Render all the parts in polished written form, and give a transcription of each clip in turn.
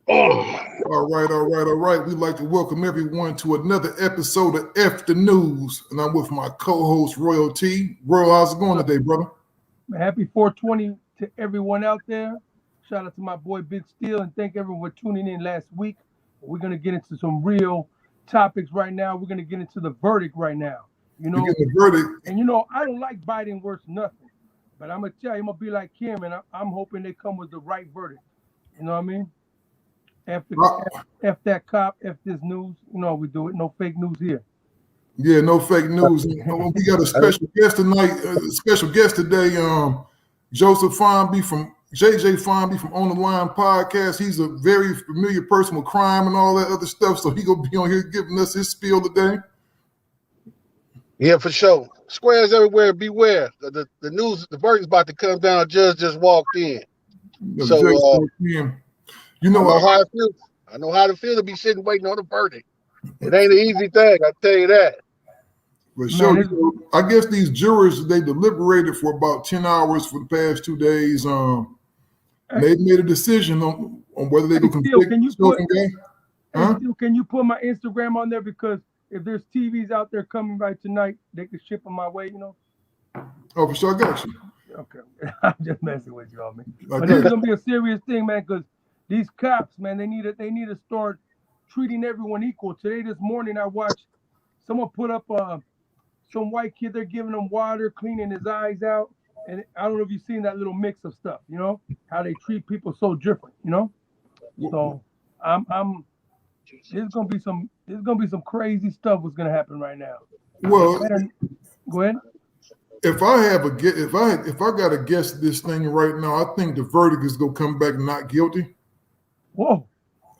All right. We'd like to welcome everyone to another episode of F the News, and I'm with my co-host Royal T. Royal, how's it going today, brother? Happy 420 to everyone out there. Shout out to my boy Big Steel, and thank everyone for tuning in last week. We're gonna get into some real topics right now. We're gonna get into the verdict right now. The verdict. And I don't like Biden worth nothing, but I'm gonna tell you, I'm gonna be like him, and I'm hoping they come with the right verdict. You know what I mean? F that cop, F this news. You know how we do it. No fake news here. Yeah, no fake news. We got a special guest tonight. Today. Joseph Fonby from JJ Fonby from On the Line podcast. He's a very familiar person with crime and all that other stuff. So he gonna be on here giving us his spiel today. Yeah, for sure. Squares everywhere. Beware. The news. The verdict's about to come down. Judge just walked in. You know how I feel. I know how to feel to be sitting waiting on the verdict. It ain't an easy thing, I tell you that. For sure. I guess these jurors, they deliberated for about 10 hours for the past 2 days. They made a decision on whether they could convict. Can you put my Instagram on there? Because if there's TVs out there coming by tonight, they could ship them my way, Oh, for sure, I got you. Okay. I'm just messing with you, homie. But this is going to be a serious thing, man, because these cops, man, they need to start treating everyone equal. This morning, I watched someone put up some white kid. They're giving him water, cleaning his eyes out, and I don't know if you've seen that little mix of stuff. How they treat people so different. So there's gonna be some crazy stuff that's gonna happen right now. Well, go ahead. If I got to guess this thing right now, I think the verdict is gonna come back not guilty. Whoa.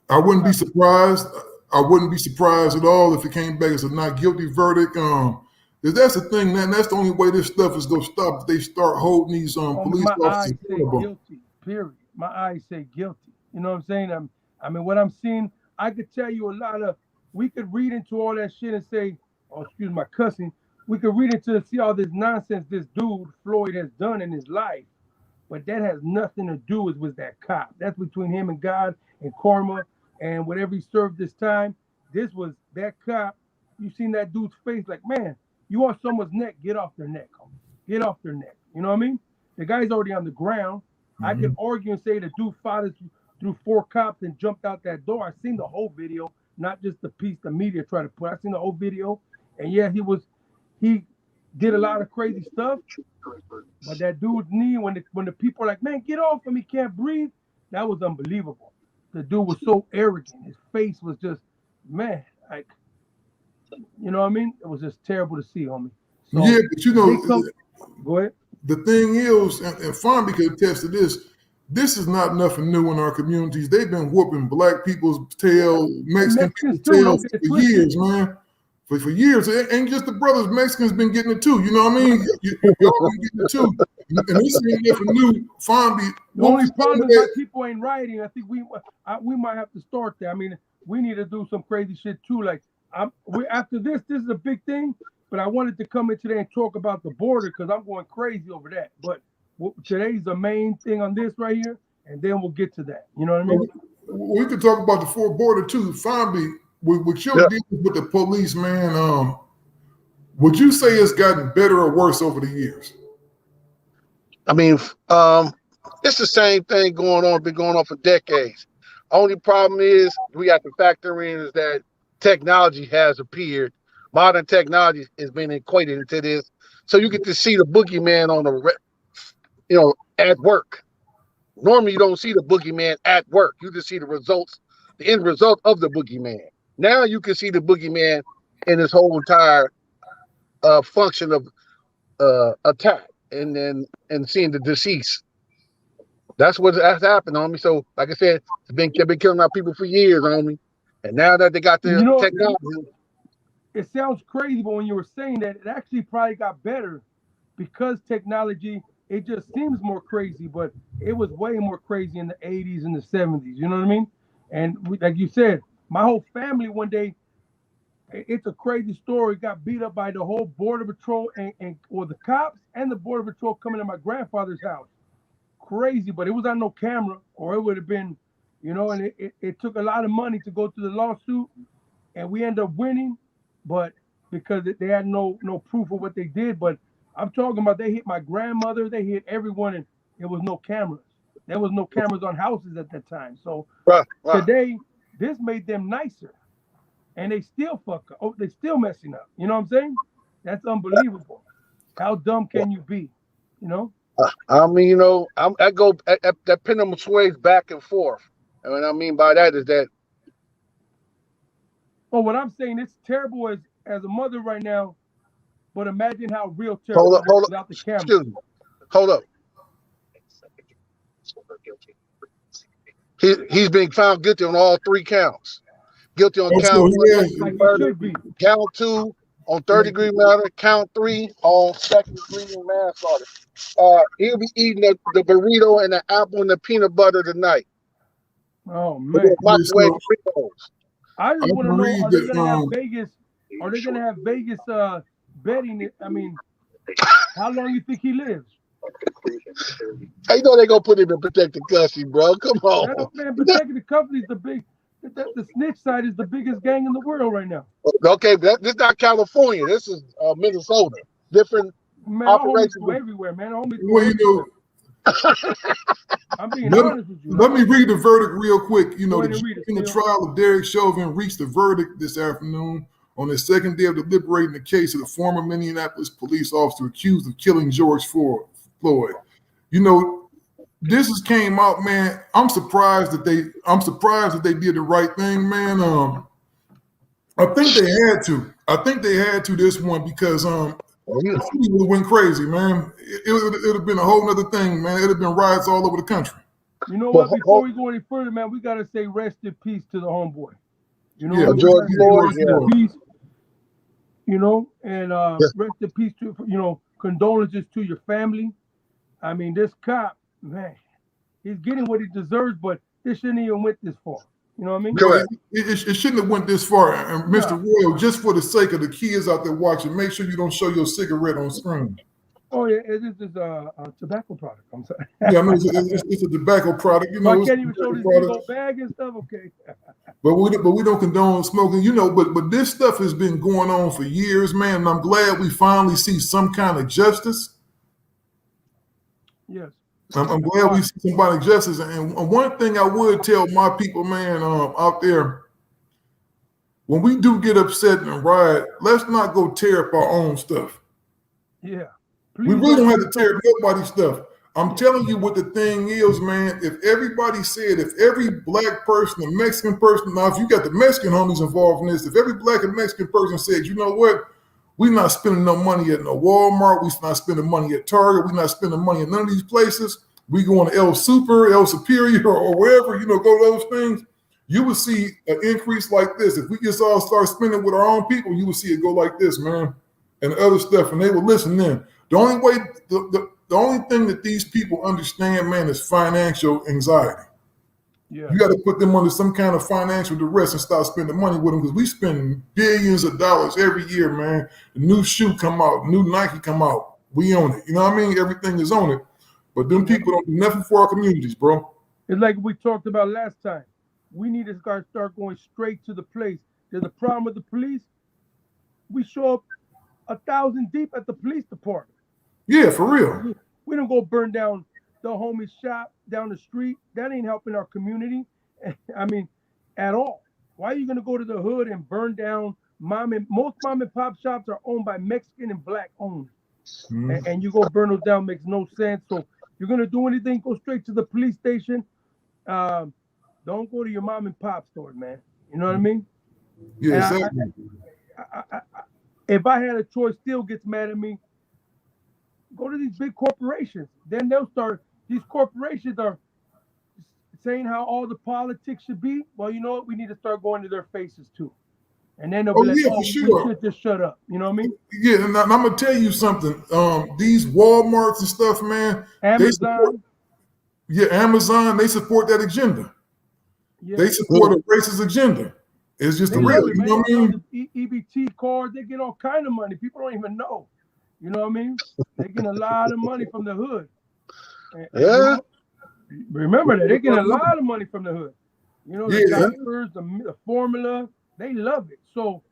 I wouldn't be surprised. I wouldn't be surprised at all if it came back as a not guilty verdict. That's the thing, man. That's the only way this stuff is gonna stop. If they start holding these police officers. My eyes say guilty. Period. My eyes say guilty. You know what I'm saying? What I'm seeing, I could tell you a lot of. We could read into all that shit and say, "Oh, excuse my cussing." We could read into and see all this nonsense this dude Floyd has done in his life. But that has nothing to do with that cop. That's between him and God and karma and whatever he served this time. This was that cop. You seen that dude's face like, man, you want someone's neck, get off their neck, homie. Get off their neck. You know what I mean? The guy's already on the ground. Mm-hmm. I can argue and say the dude fought through 4 cops and jumped out that door. I seen the whole video, not just the piece the media tried to put. I seen the whole video. And yeah, he did a lot of crazy stuff. But that dude's knee, when the people are like, man, get off him, he can't breathe, that was unbelievable. The dude was so arrogant. His face was just, man, like, you know what I mean? It was just terrible to see, homie. So, yeah, but go ahead. The thing is, and Fonby could attest to this is not nothing new in our communities. They've been whooping black people's tail, Mexican people's tails for years, man. For years, it ain't just the brothers. Mexicans been getting it too. You know what I mean? Y'all been getting it too. And this ain't nothing new. Fonby. The only problem is that people ain't rioting. I think we might have to start there. I mean, we need to do some crazy shit too. Like, after this is a big thing. But I wanted to come in today and talk about the border because I'm going crazy over that. But today's the main thing on this right here, and then we'll get to that. You know what I mean? We could talk about the border too. Fonby, with your dealings with the police, man, would you say it's gotten better or worse over the years? I mean, it's the same thing been going on for decades. Only problem is we have to factor in is that technology has appeared. Modern technology has been equated into this. So you get to see the boogeyman at work. Normally you don't see the boogeyman at work. You just see the end result of the boogeyman. Now you can see the boogeyman in his whole entire function of attack and seeing the deceased. That's what has happened, homie. So, like I said, it's been killing our people for years, homie. And now that they got the technology. It sounds crazy, but when you were saying that, it actually probably got better because technology, it just seems more crazy, but it was way more crazy in the 80s and the 70s. You know what I mean? And like you said, my whole family one day it's a crazy story. Got beat up by the whole Border Patrol and or the cops and the Border Patrol coming to my grandfather's house. Crazy, but it was on no camera, or it would have been, you know. And it took a lot of money to go through the lawsuit, and we ended up winning, but because they had no proof of what they did. But I'm talking about they hit my grandmother, they hit everyone, and there was no cameras. There was no cameras on houses at that time. So today, this made them nicer. And they still fuck up. Oh, they still messing up. You know what I'm saying? That's unbelievable. How dumb can you be? You know? I mean, you know, that pendulum sways back and forth. And what I mean by that is that. Oh, what I'm saying, it's terrible as a mother right now, but imagine how real terrible it is without the camera. Excuse me. Hold up. He's being found guilty on all 3 counts. Guilty on count 1, count 2 on third-degree murder, count 3 on second-degree manslaughter. He'll be eating the burrito and the apple and the peanut butter tonight. Oh man! I just want to know: are they going to have Vegas? Are they going to have Vegas betting? I mean, how long you think he lives? I know they're gonna put him in protected custody, bro. Come on, man. Protected custody is the big. The snitch side is the biggest gang in the world right now. Okay, this is not California. This is Minnesota. Different operations everywhere, man. Well, you know, I'm being honest with you. Let me read the verdict real quick. You know, the trial of Derek Chauvin reached the verdict this afternoon on the second day of deliberating the case of the former Minneapolis police officer accused of killing George Floyd. You know, this has came out, man. I'm surprised that they did the right thing, man. I think they had to. I think they had to this one because it went crazy, man. It would have been a whole other thing, man. It'd have been riots all over the country. You know what? Before we go any further, man, we gotta say rest in peace to the homeboy. You know, yeah, George Floyd. Peace, you know, and rest in peace to, you know, condolences to your family. I mean, this cop, man, he's getting what he deserves, but this shouldn't even went this far. You know what I mean? Correct. It shouldn't have went this far. And Mr. Royal, just for the sake of the kids out there watching, make sure you don't show your cigarette on screen. Oh yeah, it is a tobacco product. I'm sorry. Yeah, I mean it's a tobacco product. You know, I can't even show this big bag and stuff. Okay. but we don't condone smoking. You know, but this stuff has been going on for years, man. And I'm glad we finally see some kind of justice. Yes. I'm glad we see somebody justice. And one thing I would tell my people, man, out there, when we do get upset and riot, let's not go tear up our own stuff. Yeah. Please we really don't have to tear up nobody's stuff. I'm telling you what the thing is, man. If everybody said, if every black person, a Mexican person, now if you got the Mexican homies involved in this, if every black and Mexican person said, you know what, we're not spending no money at no Walmart, we're not spending money at Target, we're not spending money at none of these places, we going to El Super, El Superior, or wherever, you know, go to those things, you will see an increase like this. If we just all start spending with our own people, you will see it go like this, man, and other stuff, and they will listen then. The only way, the only thing that these people understand, man, is financial anxiety. Yeah. You got to put them under some kind of financial duress and start spending money with them because we spend billions of dollars every year, man. The new shoe come out, new Nike come out. We own it. You know what I mean? Everything is on it. But them people don't do nothing for our communities, bro. It's like we talked about last time. We need to start going straight to the place. There's a problem with the police. We show up 1,000 deep at the police department. Yeah, for real. We don't go burn down the homie's shop down the street. That ain't helping our community. I mean, at all. Why are you going to go to the hood and burn down most mom and pop shops are owned by Mexican and black owners. Mm-hmm. And you go burn those down makes no sense. So you're going to do anything, go straight to the police station. Don't go to your mom and pop store, man. You know what I mean? Yeah, exactly. If I had a choice, still gets mad at me. Go to these big corporations. Then they'll start. These corporations are saying how all the politics should be. Well, you know what? We need to start going to their faces too. And then they'll be for sure. We should just shut up. You know what I mean? Yeah, and I'm gonna tell you something. These Walmarts and stuff, man. Amazon. Amazon. They support that agenda. Yeah. They support a racist agenda. It's just They the love real. it, You man. know what I They get mean? the EBT cards. They get all kind of money. People don't even know. You know what I mean? They get a lot of money from the hood. And, Yeah. you know, remember that they get a lot of money from the hood. You know, the Yeah. diapers, the formula, they love it. So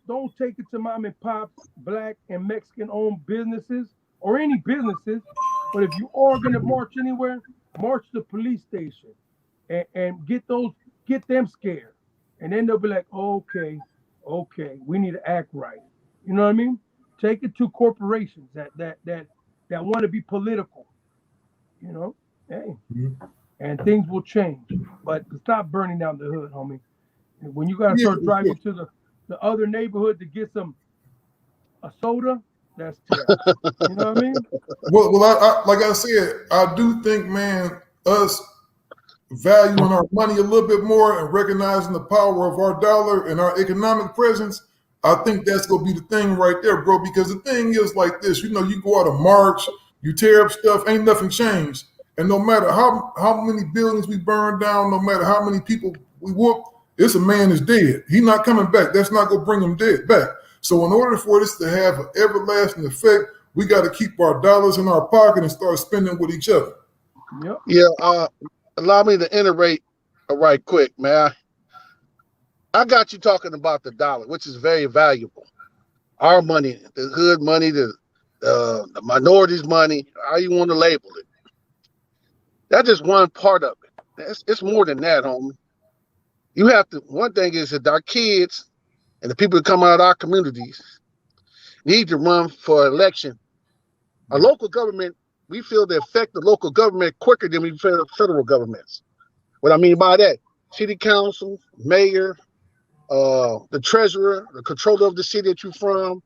don't take it to mom and pops, black and Mexican owned businesses or any businesses. But if you are gonna march anywhere, march to the police station and get them scared. And then they'll be like, okay, we need to act right. You know what I mean? Take it to corporations that want to be political. You know, hey, and things will change. But stop burning down the hood, homie. And when you gotta Yeah, start driving to the other neighborhood to get a soda, that's terrible. You know what I mean? Well, I like I said, I do think, man, us valuing our money a little bit more and recognizing the power of our dollar and our economic presence, I think that's gonna be the thing right there, bro. Because the thing is like this, you know, you go out a march, you tear up stuff, ain't nothing changed. And no matter how many buildings we burn down, no matter how many people we whoop, it's a man is dead. He not coming back. That's not gonna bring him dead back. So in order for this to have an everlasting effect, we got to keep our dollars in our pocket and start spending with each other. Yep. Yeah. Allow me to iterate right quick, man. I got you talking about the dollar, which is very valuable. Our money, the hood money, the minorities' money, how you want to label it. That's just one part of it. It's more than that, homie. You have to. One thing is that our kids and the people that come out of our communities need to run for election. A local government, we feel they affect the local government quicker than we feel federal governments. What I mean by that, city council, mayor, the treasurer, the controller of the city that you're from,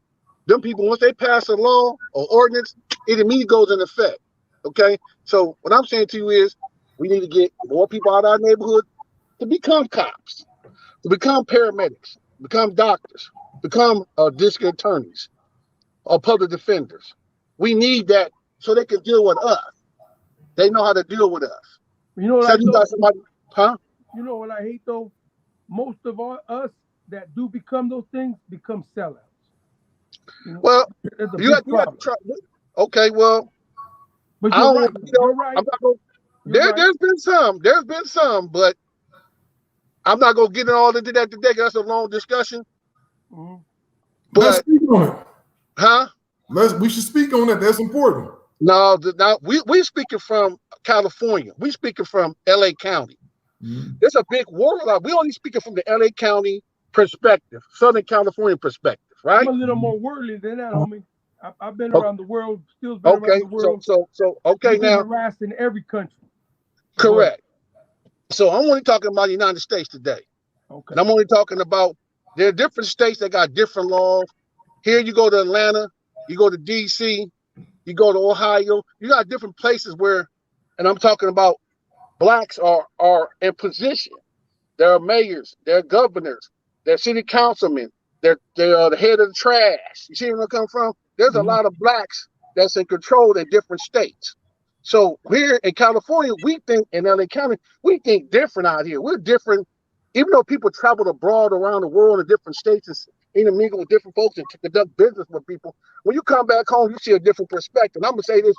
them people, once they pass a law or ordinance, it immediately goes in effect. Okay? So what I'm saying to you is we need to get more people out of our neighborhood to become cops, to become paramedics, become doctors, become district attorneys or public defenders. We need that so they can deal with us. They know how to deal with us. You know what So I you know? got somebody, huh? You know what I hate though? Most of us that do become those things become sellouts. You know, Well, that's a you big have to problem. try. Okay, well, But I you're don't. right. You're right. I'm not gonna. You're right. There's been some, but I'm not gonna get all into that today. 'Cause that's a long discussion. Mhm. Let's But speak on it. huh? We should speak on it. That's important. No, now we speaking from California. We speaking from LA County. There's a big war. We only speaking from the LA County perspective, Southern California perspective, I'm right? a little more worldly than that, homie. I've been O- around the world, still been Okay, around the world. so okay We've been now, harassed in every country. So go ahead. correct. So I'm only talking about the United States today. Okay. And I'm only talking about there are different states that got different laws. Here you go to Atlanta, you go to DC, you go to Ohio, you got different places where, and I'm talking about blacks are in position. There are mayors, there are governors, there are city councilmen, they're the head of the trash. You see where I'm coming from? There's a lot of blacks that's in control in different states. So here in California, we think in LA County, we think different out here. We're different, even though people travel abroad around the world in different states and intermingle with different folks and to conduct business with people. When you come back home, you see a different perspective. And I'm gonna say this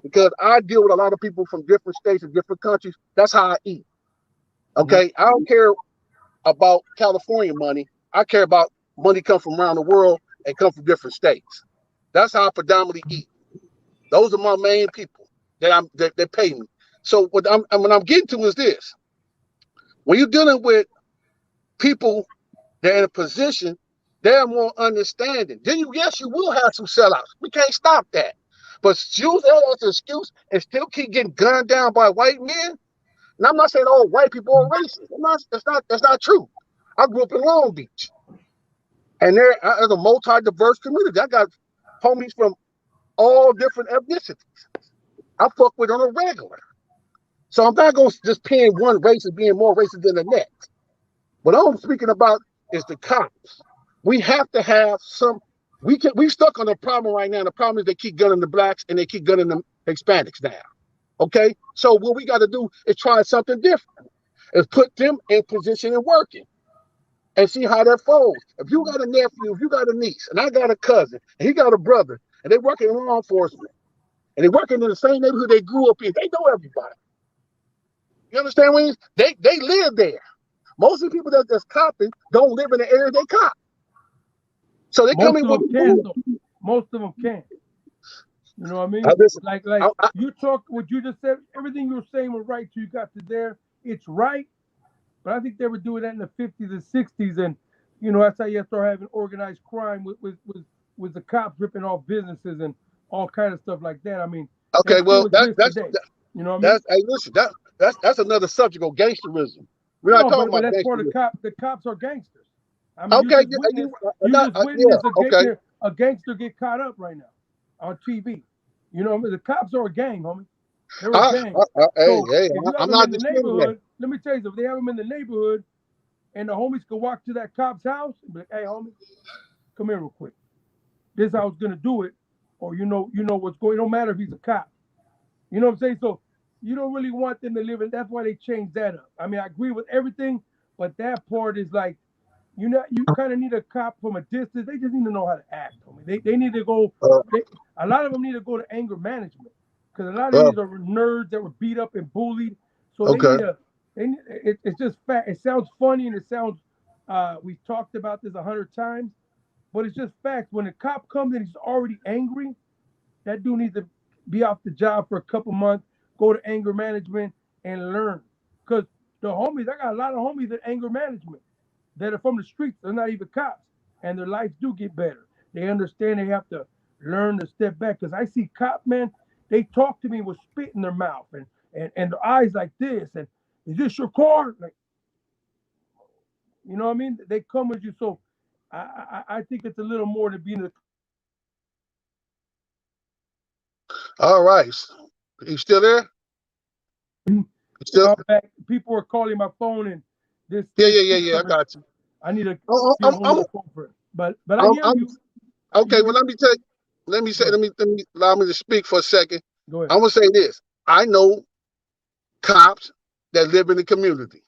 because I deal with a lot of people from different states and different countries. That's how I eat. Okay, I don't care about California money. I care about money come from around the world and come from different states. That's how I predominantly eat. Those are my main people that pay me. So what I'm getting to is this: when you're dealing with people that are in a position, they're more understanding. Then yes, you will have some sellouts. We can't stop that. But use that as an excuse and still keep getting gunned down by white men. And I'm not saying all white people are racist. That's not true. I grew up in Long Beach, and there's a multi-diverse community. I got homies from all different ethnicities. I fuck with on a regular. So I'm not going to just pin one race as being more racist than the next. What I'm speaking about is the cops. We have to have some. We stuck on the problem right now. The problem is they keep gunning the blacks and they keep gunning the Hispanics now. Okay, so what we got to do is try something different. Is put them in position and working. and see how that folds. If you got a nephew, if you got a niece, and I got a cousin, and he got a brother, and they working in law enforcement, and they working in the same neighborhood they grew up in, they know everybody. You understand what I mean? They live there. Most of the people that's copping don't live in the area they cop. So they come in with most of them can't. You know what I mean? You talk what you just said, everything you were saying was right till you got to there. It's right. But I think they were doing that in the 50s and 60s, and you know that's how you start having organized crime with the cops ripping off businesses and all kind of stuff like that. I mean, okay, well that's you know what I mean? Hey, listen, that's another subject of gangsterism. We're not talking about that's gangsterism. part of the cops are gangsters. I mean, okay, you just witnessed a gangster get caught up right now on TV. You know, the cops are a gang, homie. They're a gang. I'm not in the neighborhood. Let me tell you something. If they have them in the neighborhood, and the homies can walk to that cop's house and be like, "Hey, homie, come here real quick. This is how I was gonna do it," or you know what's going. It don't matter if he's a cop. You know what I'm saying? So you don't really want them to live in. That's why they changed that up. I mean, I agree with everything, but that part is like, you kind of need a cop from a distance. They just need to know how to act, homie. They need to go. A lot of them need to go to anger management. Because a lot of these are nerds that were beat up and bullied. So it's just fact. It sounds funny and it sounds, we've talked about this 100 times, but it's just fact. When a cop comes and he's already angry, that dude needs to be off the job for a couple months, go to anger management and learn. Because the homies, I got a lot of homies at anger management that are from the streets. They're not even cops. And their lives do get better. They understand they have to learn to step back. Because I see cops, man, they talk to me with spit in their mouth and their eyes like this. And is this your car? Like, you know what I mean? They come with you. So I think it's a little more to be in the. All right. You still there? Still? People are calling my phone and this. Yeah. I got you. I need to. But I hear you. Okay. Well, let me allow me to speak for a second. Go ahead. I'm gonna say this. I know cops that live in the community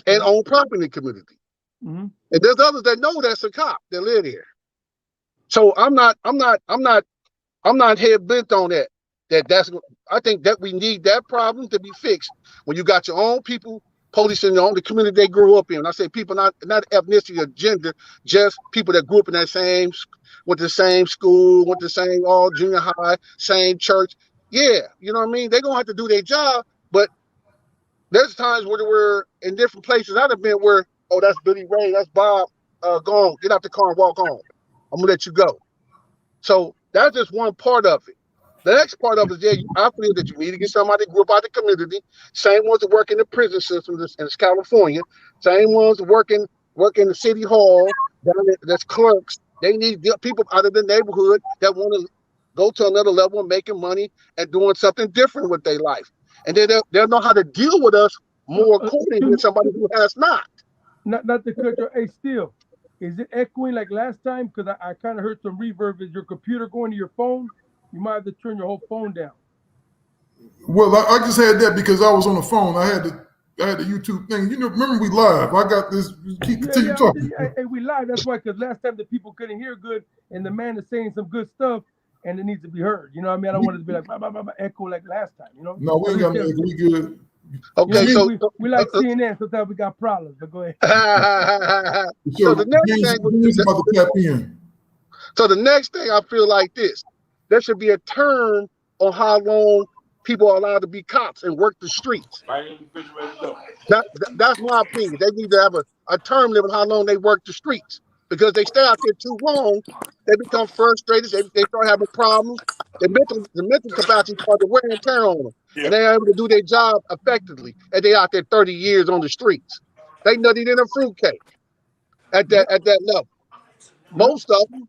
and own property in the community. Mm-hmm. And there's others that know that's a cop that live there. So I'm not head bent on that. I think that we need that problem to be fixed when you got your own people policing the community they grew up in. When I say people, not ethnicity or gender, just people that grew up in that went to the same school, went to the same junior high, same church. Yeah, you know what I mean? They're gonna have to do their job, but there's times where we're in different places. I've been where, that's Billy Ray, that's Bob, go on, get out the car and walk home. I'm gonna let you go. So that's just one part of it. The next part of it is, I feel that you need to get somebody that grew up out the community, same ones that work in the prison system in California, same ones that work in the city hall, that's clerks. They need people out of the neighborhood that want to go to another level and making money and doing something different with their life. And they'll know how to deal with us more accordingly than somebody who has not. Not to cut your, hey, still, is it echoing like last time? Because I kind of heard some reverb. Is your computer going to your phone? You might have to turn your whole phone down. Well, I just had that because I was on the phone. I had the YouTube thing. You know, remember we live. I got this. Continue talking. Hey, we live. That's why, because last time the people couldn't hear good, and the man is saying some good stuff, and it needs to be heard. You know what I mean? I don't want it to be like blah, blah, blah, echo like last time. You know? No, we ain't got no echo. We good. Okay, you know, we like CNN. Sometimes we got problems, but go ahead. So the next thing I feel like this. There should be a term on how long people are allowed to be cops and work the streets. That's my opinion. They need to have a term limit how long they work the streets. Because they stay out there too long, they become frustrated, they start having problems. The mental capacity starts to wear and tear on them. Yeah. And they're able to do their job effectively. And they out there 30 years on the streets. They nutty than a fruitcake at that level. Most of them.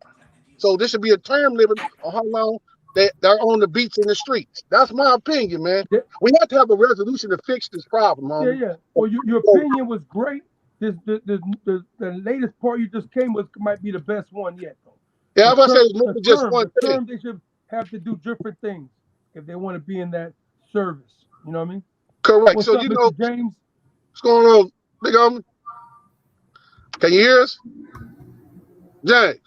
So there should be a term limit on how long they're on the beats in the streets. That's my opinion, man. Yeah. We have to have a resolution to fix this problem. Yeah. Well, your opinion was great. The latest part you just came with might be the best one yet, though. Yeah, I say it's more than just one thing. They should have to do different things if they want to be in that service. You know what I mean? Correct. What's so up, you know, Mr. James, what's going on, big homie? Can you hear us? James.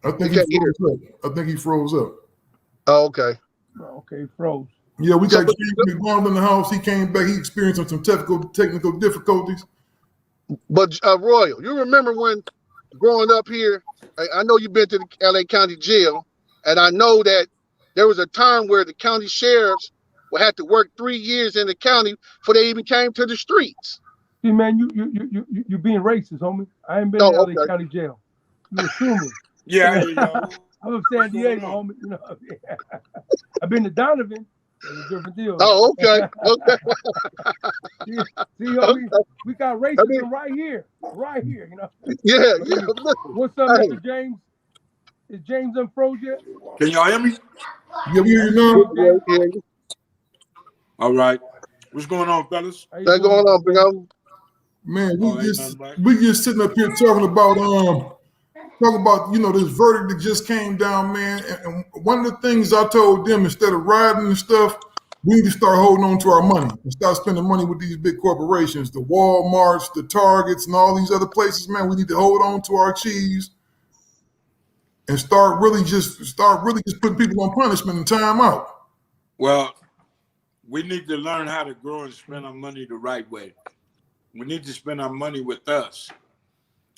I think You he can't hear. froze up. I think he froze up. Oh, okay. Okay, froze. Yeah, we So, got James McDonald in the house. He came back. He experienced some technical difficulties. but Royal, you remember when growing up here, I know you've been to the LA County Jail, and I know that there was a time where the county sheriffs would have to work 3 years in the county before they even came to the streets. See, man, you being racist, homie. I ain't been Oh, in LA okay. County Jail. You assuming? Yeah, I hear y'all. I'm from San Diego, homie. You know, I've been to Donovan. It's a different deal. Oh, okay. Okay. See, homie, Okay. we got racism right here, You know. Yeah, yeah. Listen. What's up, Hey. Mr. James? Is James unfroze yet? Can y'all hear me? Yeah, we hear you now. Yeah, yeah. All right. What's going on, fellas? How you What's doing, going on, man? bro? Man, Oh, ain't nothing right. we just sitting up here talking about this verdict that just came down, man. And one of the things I told them, instead of riding and stuff, we need to start holding on to our money and start spending money with these big corporations, the Walmarts, the Targets, and all these other places, man. We need to hold on to our cheese and start really just putting people on punishment and time out. Well, we need to learn how to grow and spend our money the right way. We need to spend our money with us.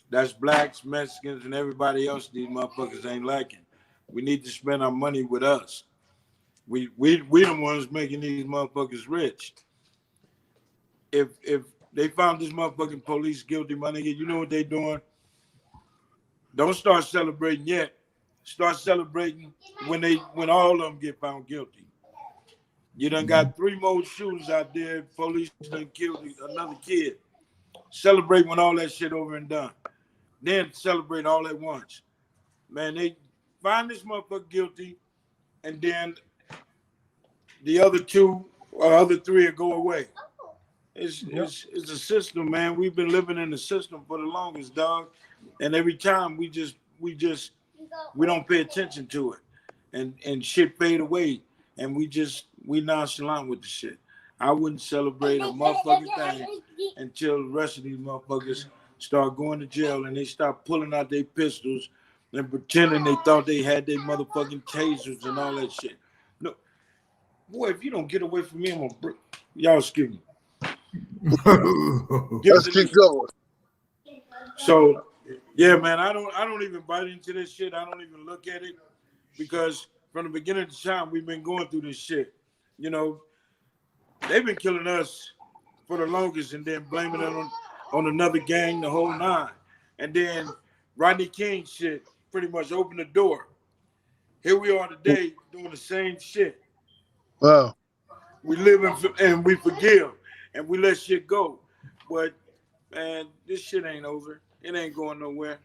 That's blacks, Mexicans, and everybody else these motherfuckers ain't liking. We need to spend our money with us. We the ones making these motherfuckers rich. If they found this motherfucking police guilty, my nigga, you know what they doing? Don't start celebrating yet. Start celebrating when all of them get found guilty. You done got 3 more shooters out there. Police done killed another kid. Celebrate when all that shit over and done. Then celebrate all at once. Man, they find this motherfucker guilty, and then the other 2 or other 3 will go away. It's a system, man. We've been living in the system for the longest, dog. And every time we don't pay attention to it, and shit fade away, and we nonchalant with the shit. I wouldn't celebrate a motherfucking thing until the rest of these motherfuckers start going to jail and they start pulling out their pistols and pretending they thought they had their motherfucking tasers and all that shit. No, boy, if you don't get away from me, I'm gonna break. Y'all excuse me. Let's keep going. So, yeah, man, I don't even bite into this shit. I don't even look at it because from the beginning of the time we've been going through this shit. You know, they've been killing us for the longest and then blaming it on another gang, the whole 9. And then Rodney King shit pretty much opened the door. Here we are today doing the same shit. Wow. We live and we forgive and we let shit go. But, man, this shit ain't over. It ain't going nowhere.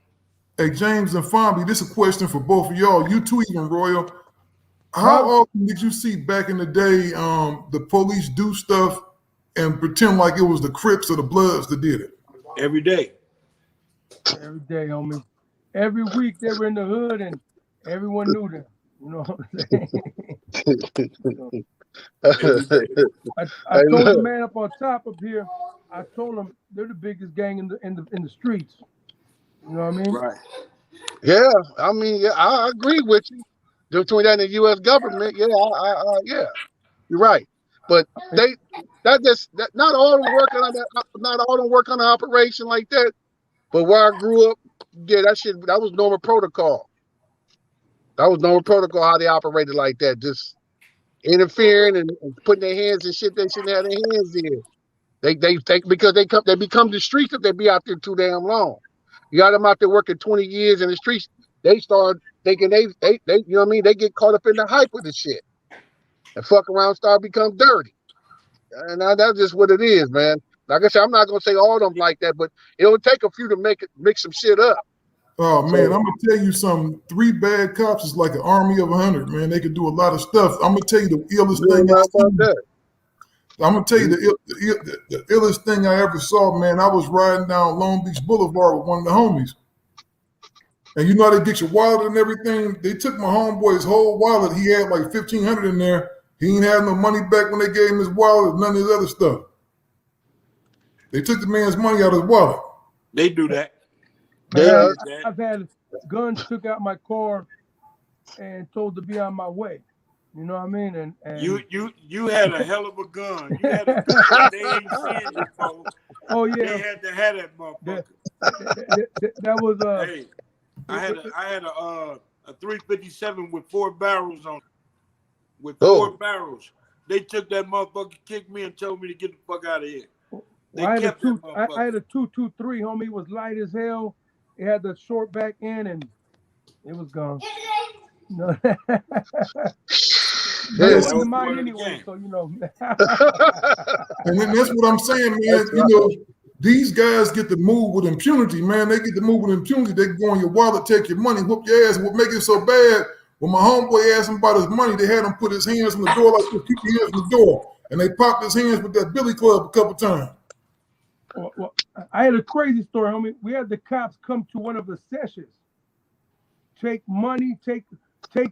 Hey, James and Fonby, this is a question for both of y'all. You too, even Royal. How often did you see back in the day the police do stuff and pretend like it was the Crips or the Bloods that did it? Every day. Every day, homie. Every week they were in the hood and everyone knew them. You know what I'm saying? I told the man up on top up here, I told him they're the biggest gang in the streets. You know what I mean? Right. Yeah, I mean, yeah, I agree with you. Between that and the U.S. government, yeah, yeah, you're right. But not all of them work on that. Not all of them work on an operation like that. But where I grew up, yeah, that was normal protocol. That was normal protocol how they operated like that, just interfering and putting their hands in shit they shouldn't have their hands in. Because they become the streets if they be out there too damn long. You got them out there working 20 years in the streets. They start thinking they you know what I mean? They get caught up in the hype of the shit and fuck around, start become dirty. And that's just what it is, man. Like I said, I'm not gonna say all of them like that, but it'll take a few to mix some shit up. Oh man, I'm gonna tell you something. 3 bad cops is like an army of 100, man. They could do a lot of stuff. I'm gonna tell you the illest thing. I'm gonna tell you the illest thing I ever saw, man. I was riding down Long Beach Boulevard with one of the homies. And you know how they get your wallet and everything? They took my homeboy's whole wallet. He had like $1,500 in there. He ain't had no money back when they gave him his wallet, none of his other stuff. They took the man's money out of his wallet. They do that. Yeah. I've had guns took out my car and told to be on my way. You know what I mean? And you had a hell of a gun. You had a gun they ain't seen before. Oh yeah, They had to have that motherfucker. That was Hey, I had a 357 with 4 barrels on it. With 4 barrels. They took that motherfucker, kicked me, and told me to get the fuck out of here. They I had kept that I had motherfucker. a 223, homie. It was light as hell. It had the short back end, and it was gone. No. But it Yes. wasn't was mine part of the anyway, game. so you know. And then that's what I'm saying, man. You know, these guys get to move with impunity, man. They get to move with impunity. They go in your wallet, take your money, whoop your ass. What make it so bad? When my homeboy asked him about his money, they had him put his hands in the door like this, keep your hands in the door, and they popped his hands with that billy club a couple times. Well, I had a crazy story, homie. We had the cops come to one of the sessions, take money, take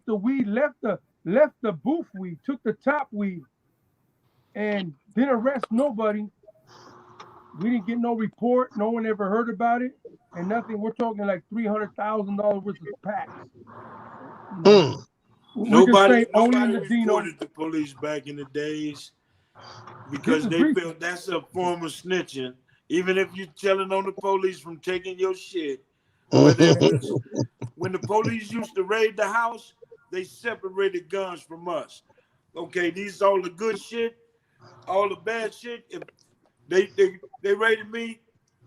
the weed, left the booth weed, took the top weed, and didn't arrest nobody. We didn't get no report. No one ever heard about it, and nothing. We're talking like $300,000 worth of packs. Nobody only Ladino. reported the police back in the days because they felt that's a form of snitching. Even if you're telling on the police from taking your shit. When the police used to raid the house, they separated guns from us. Okay, these all the good shit, all the bad shit. If they raided me,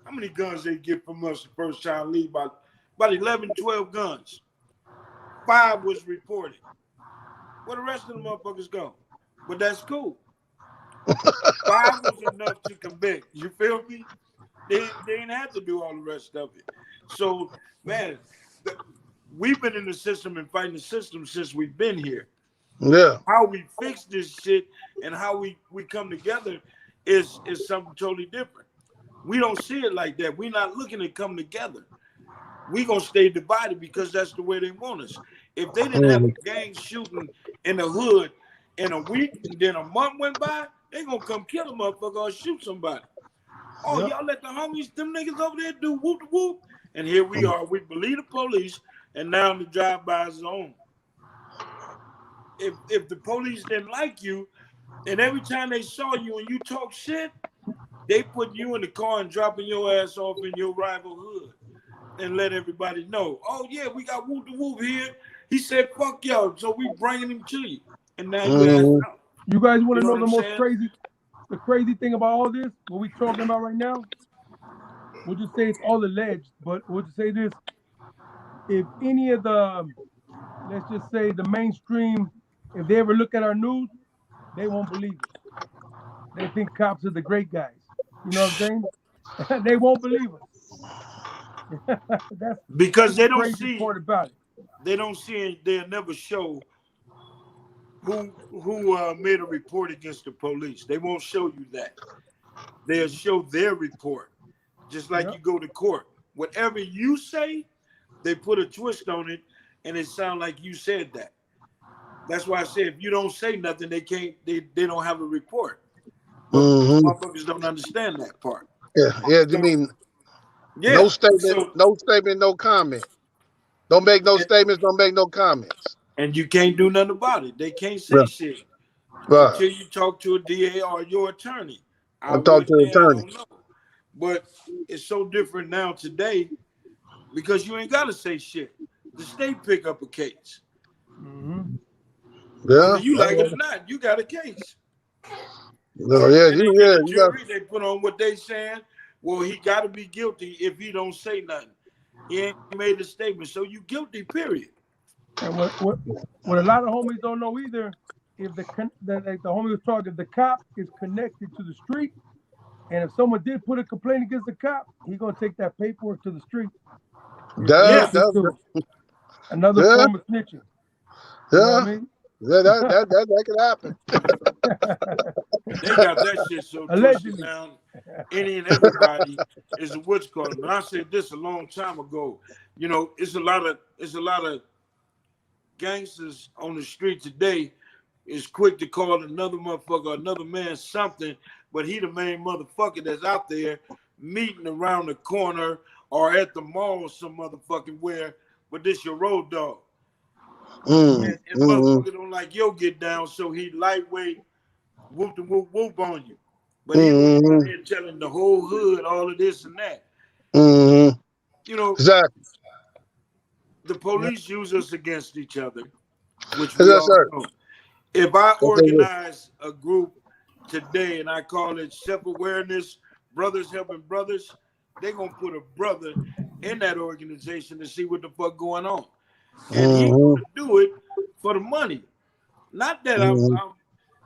how many guns they get from us the first time leave? About 11, 12 guns. 5 was reported. Well, the rest of the motherfuckers go. But that's cool. 5 was enough to convict. You feel me? They didn't have to do all the rest of it. So, man, we've been in the system and fighting the system since we've been here. Yeah. How we fix this shit and how we come together is something totally different. We don't see it like that. We're not looking to come together. We're going to stay divided because that's the way they want us. If they didn't have a gang shooting in the hood in a week and then a month went by, they going to come kill a motherfucker or shoot somebody. Oh, y'all let the homies, them niggas over there do whoop whoop. And here we are. We believe the police, and now the drive-bys is on. If the police didn't like you, and every time they saw you and you talk shit, they put you in the car and dropping your ass off in your rival hood and let everybody know. Oh, yeah, we got whoop the whoop here. He said, fuck y'all, so we bringing him to you. And now you ass out. You guys want to know what the I'm most saying? the crazy thing about all this? What we talking about right now? We'll just say it's all alleged, but we'll just say this. If any of the, let's just say the mainstream, if they ever look at our news, they won't believe it. They think cops are the great guys. You know what I'm saying? They won't believe us. That's Because they the don't crazy see, part about it. they don't see, they'll never show who made a report against the police. They won't show you that. They'll show their report. Just like you go to court. Whatever you say, they put a twist on it, and it sounds like you said that. That's why I say if you don't say nothing, they can't. They don't have a report. But motherfuckers don't understand that part. Yeah. You mean no statement, no comment. Don't make no statements. Don't make no comments. And you can't do nothing about it. They can't say shit until you talk to a DA or your attorney. I'll talk to the attorney. I don't know. But it's so different now today because you ain't got to say shit. The state pick up a case. Yeah. You like it or not, you got a case. No, They put on what they saying. Well, he got to be guilty if he don't say nothing. He ain't made a statement, so you guilty, period. And what a lot of homies don't know either, if the homie was talking, if the cop is connected to the street, and if someone did put a complaint against the cop, he's gonna take that paperwork to the street. Another form of snitching. You know what I mean? That could happen. They got that shit so twisted down. Any and everybody is a witch called. But I said this a long time ago. You know, it's a lot of gangsters on the street today is quick to call another motherfucker, another man something, but he the main motherfucker that's out there meeting around the corner or at the mall some motherfucking where, but this your road dog. And motherfucker don't like your get down, so he lightweight whoop the whoop whoop on you. But he was out here telling the whole hood all of this and that. You know, exactly. The police use us against each other, which we all know. If I organize a group today and I call it self-awareness, brothers helping brothers, they're gonna put a brother in that organization to see what the fuck going on. And he's gonna do it for the money. Not that I'm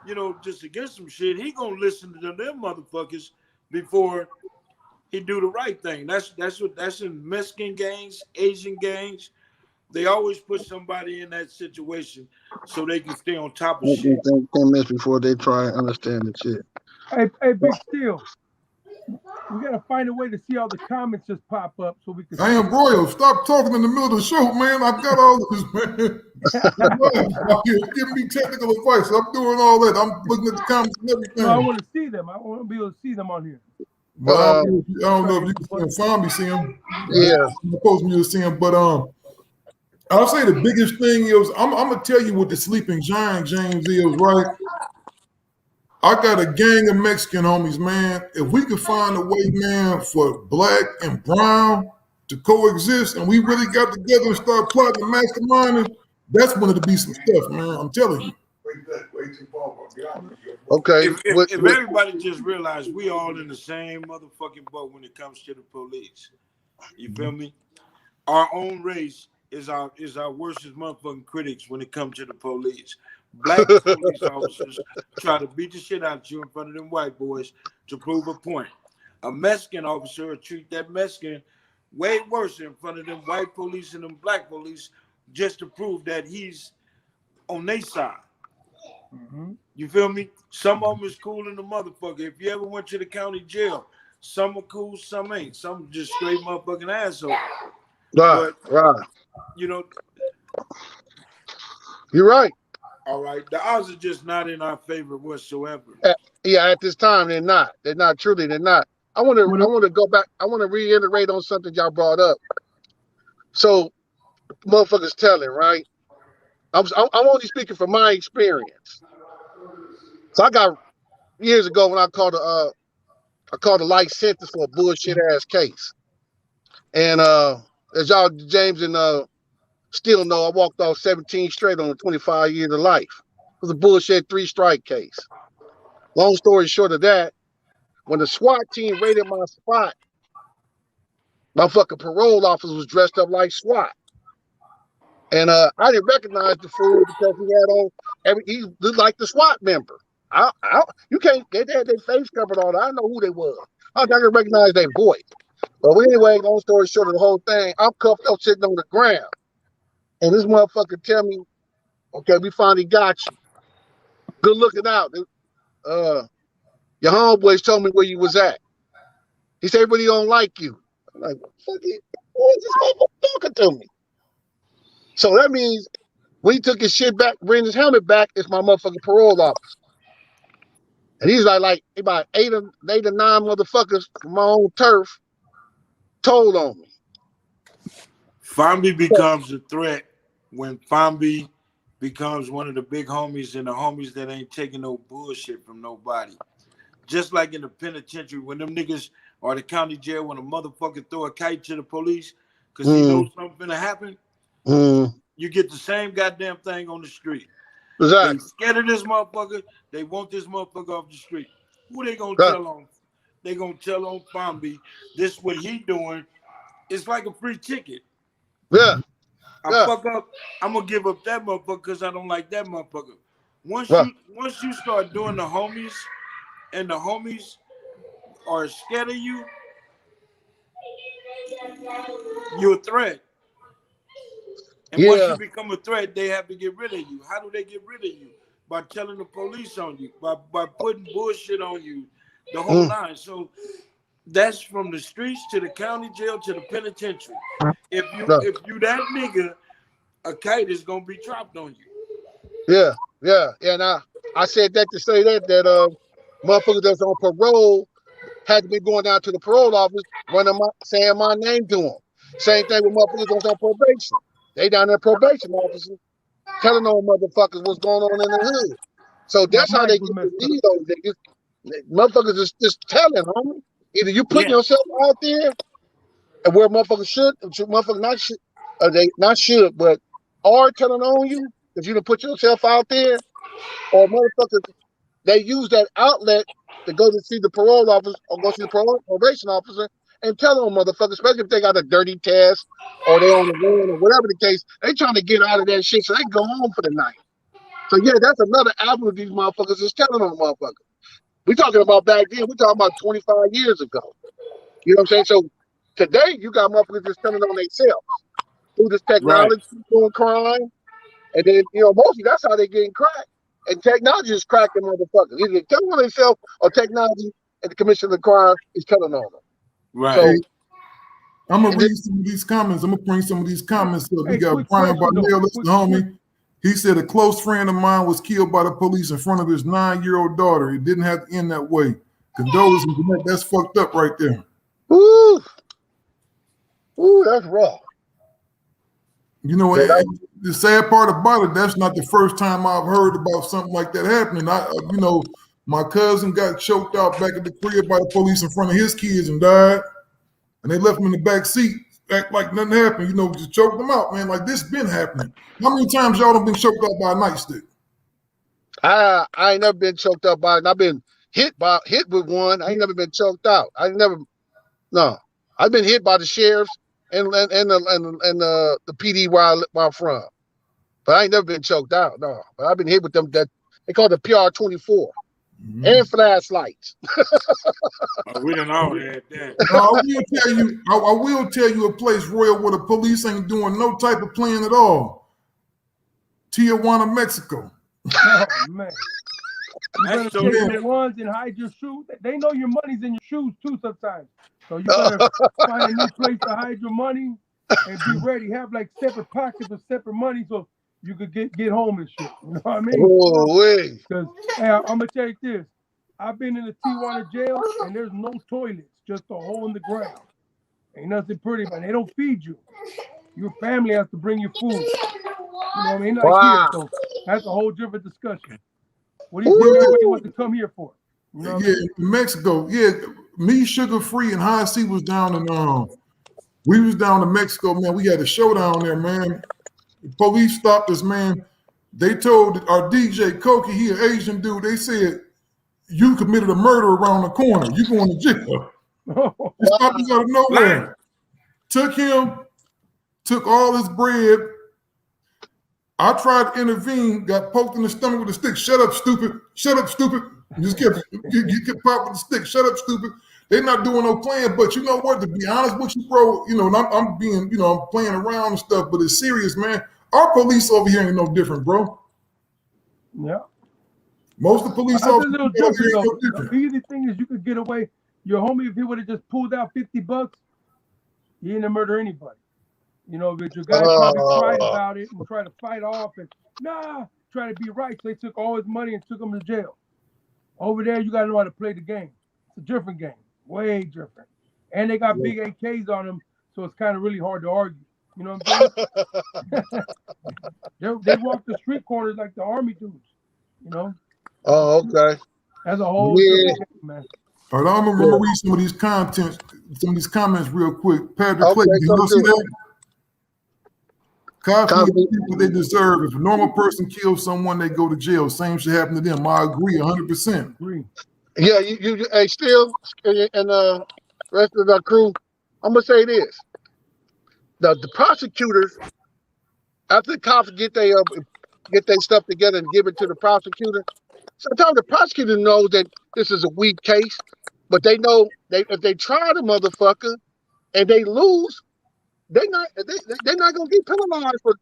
you know, just against some shit. He gonna listen to them motherfuckers before he do the right thing. That's in Mexican gangs, Asian gangs. They always put somebody in that situation so they can stay on top of shit. 10 minutes before they try and understand the shit. Hey, Big Steel. We gotta find a way to see all the comments just pop up so we can. I am Royal. Stop talking in the middle of the show, man. I've got all this, man. You're giving me technical advice. I'm doing all that. I'm looking at the comments and everything. No, I want to see them. I want to be able to see them on here. But I don't know if you can find me, see them. Yeah. I'm supposed to see them, but I'll say the biggest thing is I'm gonna tell you what the sleeping giant, James, is, right? I got a gang of Mexican homies, man. If we could find a way, man, for black and brown to coexist, and we really got together and start plotting and masterminding, that's when it'll be some stuff, man. I'm telling you. Okay. If everybody just realized we all in the same motherfucking boat when it comes to the police, you feel me? Our own race is our worstest motherfucking critics when it comes to the police. Black police officers try to beat the shit out of you in front of them white boys to prove a point. A Mexican officer will treat that Mexican way worse in front of them white police and them black police just to prove that he's on their side. You feel me? Some of them is cool in the motherfucker. If you ever went to the county jail, some are cool, some ain't. Some just straight motherfucking asshole. Right. You know, you're right. All right, the odds are just not in our favor whatsoever. Yeah, at this time they're not. They're not. Truly, they're not. I want to go back. I want to reiterate on something y'all brought up. So, motherfuckers telling, right? I'm only speaking from my experience. So I got years ago when I called a life sentence for a bullshit ass case, and as y'all James and still know, I walked off 17 straight on a 25 years of life. It was a bullshit 3-strike case. Long story short of that, when the SWAT team raided my spot, my fucking parole officer was dressed up like SWAT. And I didn't recognize the fool because he had on he looked like the SWAT member. You can't, they had their face covered on. I know who they was. I didn't recognize their voice. But anyway, long story short of the whole thing, I'm cuffed up sitting on the ground. And this motherfucker tell me, okay, we finally got you. Good looking out. Your homeboys told me where you was at. He said, but he don't like you. I'm like, what the fuck is this motherfucker talking to me? So that means when he took his shit back, bring his helmet back, it's my motherfucking parole officer. And he's like about eight or 9 motherfuckers from my own turf told on me. Fambi becomes a threat when Fambi becomes one of the big homies and the homies that ain't taking no bullshit from nobody. Just like in the penitentiary, when them niggas or the county jail, when a motherfucker throw a kite to the police because he knows something's gonna happen, you get the same goddamn thing on the street. Exactly. They scared of this motherfucker. They want this motherfucker off the street. Who they gonna tell on? They gonna tell on Fambi. This what he doing. It's like a free ticket. Yeah. I fuck up. I'm gonna give up that motherfucker because I don't like that motherfucker. Once you start doing the homies, and the homies are scared of you, you're a threat. And once you become a threat, they have to get rid of you. How do they get rid of you? By telling the police on you, by putting bullshit on you, the whole line. So that's from the streets to the county jail to the penitentiary. If you that nigga, a kite is gonna be dropped on you. Yeah. And I said that to say that motherfuckers that's on parole had been going down to the parole office, saying my name to them. Same thing with motherfuckers that's on probation. They down there probation officers telling on motherfuckers what's going on in the hood. So that's how they get to lead those niggas. Motherfuckers is just telling, homie. Either you putting yourself out there, and where motherfuckers but are telling on you if you don't put yourself out there, or motherfuckers they use that outlet to go to see the parole officer or go see the probation officer and tell them motherfuckers, especially if they got a dirty test or they on the run or whatever the case, they trying to get out of that shit so they can go home for the night. So yeah, that's another avenue these motherfuckers is telling on motherfuckers. We talking about back then, we talking about 25 years ago. You know what I'm saying? So today you got motherfuckers just telling on themselves through this technology, doing crime, and then mostly that's how they getting cracked. And technology is cracking motherfuckers. Either telling on themselves or technology and the commission of the crime is telling on them. Right. So, I'm gonna read some of these comments. I'm gonna bring some of these comments up. We got Brian Barnell, listen, homie. He said a close friend of mine was killed by the police in front of his 9-year-old daughter. It didn't have to end that way. Condolences, that's fucked up right there. Ooh, that's raw. You know, the sad part about it, that's not the first time I've heard about something like that happening. My cousin got choked out back at the crib by the police in front of his kids and died. And they left him in the back seat, act like nothing happened. Just choked them out, man. Like this been happening. How many times y'all done been choked out by a nightstick? I ain't never been choked up by it. I've been hit with one. I ain't never been choked out. I've been hit by the sheriffs and the PD where I'm from. But I ain't never been choked out, no. But I've been hit with them that they call the PR-24 and flashlights. We done all had that. I will tell you a place, Royal, where the police ain't doing no type of plan at all. Tijuana, Mexico. Oh man. You better take your ones and hide your shoes. They know your money's in your shoes too sometimes. So you better find a new place to hide your money and be ready. Have like separate pockets of separate money so you could get home and shit. You know what I mean? Oh, wait. Because I'm gonna tell you this. I've been in the Tijuana jail and there's no toilets, just a hole in the ground. Ain't nothing pretty, but they don't feed you. Your family has to bring you food. You know what I mean? Like here, so that's a whole different discussion. What do you think everybody wants to come here for? You know what I mean? Mexico. Yeah, me, Sugar Free, and High C was down in we was down in Mexico, man. We had a showdown there, man. The police stopped us, man. They told our DJ Koki, he an Asian dude. They said, "You committed a murder around the corner. You going to jail." They stopped us out of nowhere. Took all his bread. I tried to intervene, got poked in the stomach with a stick. Shut up, stupid. Shut up, stupid. Just kept popped with the stick. Shut up, stupid. They're not doing no plan, but you know what? To be honest with you, bro, I'm being, I'm playing around and stuff, but it's serious, man. Our police over here ain't no different, bro. Yeah. Most of the police officers over here ain't no different. The easy thing is you could get away. Your homie, if he would have just pulled out $50, he didn't murder anybody. But your guy probably tried about it and tried to fight off and try to be right. So they took all his money and took him to jail. Over there, you got to know how to play the game. It's a different game, way different. And they got big AKs on them, so it's kind of really hard to argue. You know what I'm saying? They walk the street corners like the army dudes, Oh, okay. That's a whole different game, man. All right, I'm gonna read some of these comments real quick. Patrick Clayton, do you see that? Cosby people they deserve. If a normal person kills someone, they go to jail. Same should happen to them. I agree 100%. Yeah, you hey, still, and rest of the crew, I'm gonna say this: the prosecutors, after the cops get their stuff together and give it to the prosecutor, sometimes the prosecutor knows that this is a weak case, but they know if they try the motherfucker and they lose, they're not gonna get penalized for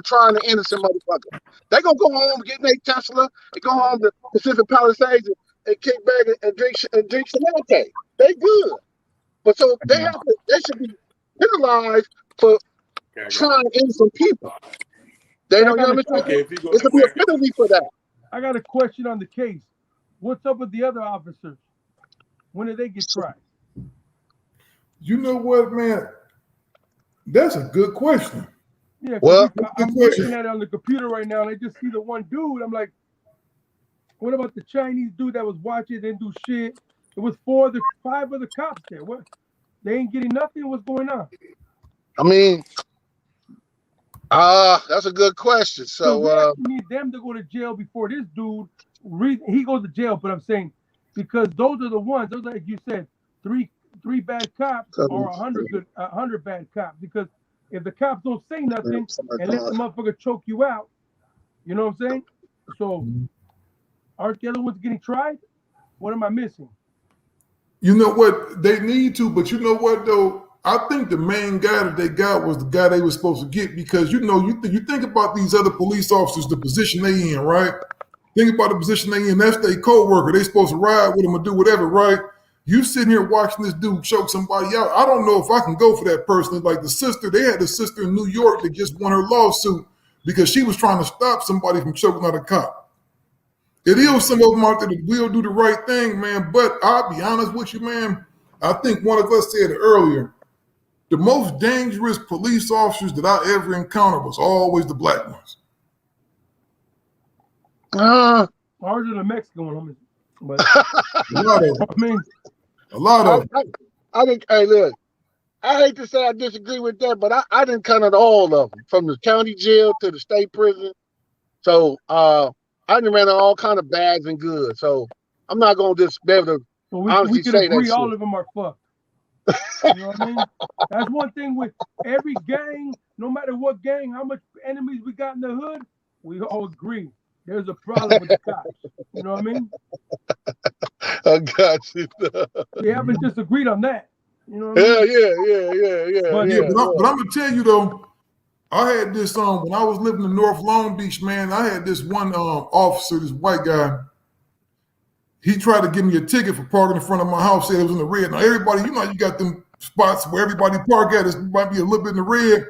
trying an innocent motherfucker. They're gonna go home, get their Tesla, and go home to Pacific Palisades and kick back and drink some latte. They good, but so they should be penalized for trying innocent people. They don't understand. It's a penalty for that. I got a question on the case. What's up with the other officers? When did they get tried? You know what, man? That's a good question. Yeah, Well, I'm looking at it on the computer right now, and I just see the one dude. I'm like, what about the Chinese dude that was watching, didn't do shit? It was 5 other cops there. What? They ain't getting nothing. What's going on? I mean, that's a good question. So we So, actually need them to go to jail before this dude. He goes to jail, but I'm saying because those are the ones. Those, like you said, three bad cops or 100 bad cops. Because if the cops don't say nothing and let the motherfucker choke you out, you know what I'm saying? So aren't the other ones getting tried? What am I missing? You know what? They need to, but you know what though? I think the main guy that they got was the guy they were supposed to get because you think about these other police officers, the position they in, right? Think about the position they in. That's their co-worker. They supposed to ride with them or do whatever, right? You sitting here watching this dude choke somebody out. I don't know if I can go for that person. Like the sister, they had a sister in New York that just won her lawsuit because she was trying to stop somebody from choking out a cop. It is some of them out there that will do the right thing, man. But I'll be honest with you, man. I think one of us said it earlier. The most dangerous police officers that I ever encountered was always the black ones. Ours are the Mexican one, but A lot of them. I mean, A lot of them. I think, hey, look, I hate to say I disagree with that, but I didn't count all of them, from the county jail to the state prison. So I done ran on all kind of bads and goods. So I'm not gonna just be able to honestly we can say agree that all shit. of them are fucked. You know what I mean? That's one thing with every gang, no matter what gang, how much enemies we got in the hood, we all agree. There's a problem with the cops. You know what I mean? I got you. We haven't disagreed on that. You know what I mean? Yeah. But I'm gonna tell you though, I had this when I was living in North Long Beach, man. I had this one officer, this white guy. He tried to give me a ticket for parking in front of my house. Said it was in the red. Now everybody, you know, you got them spots where everybody park at. It might be a little bit in the red.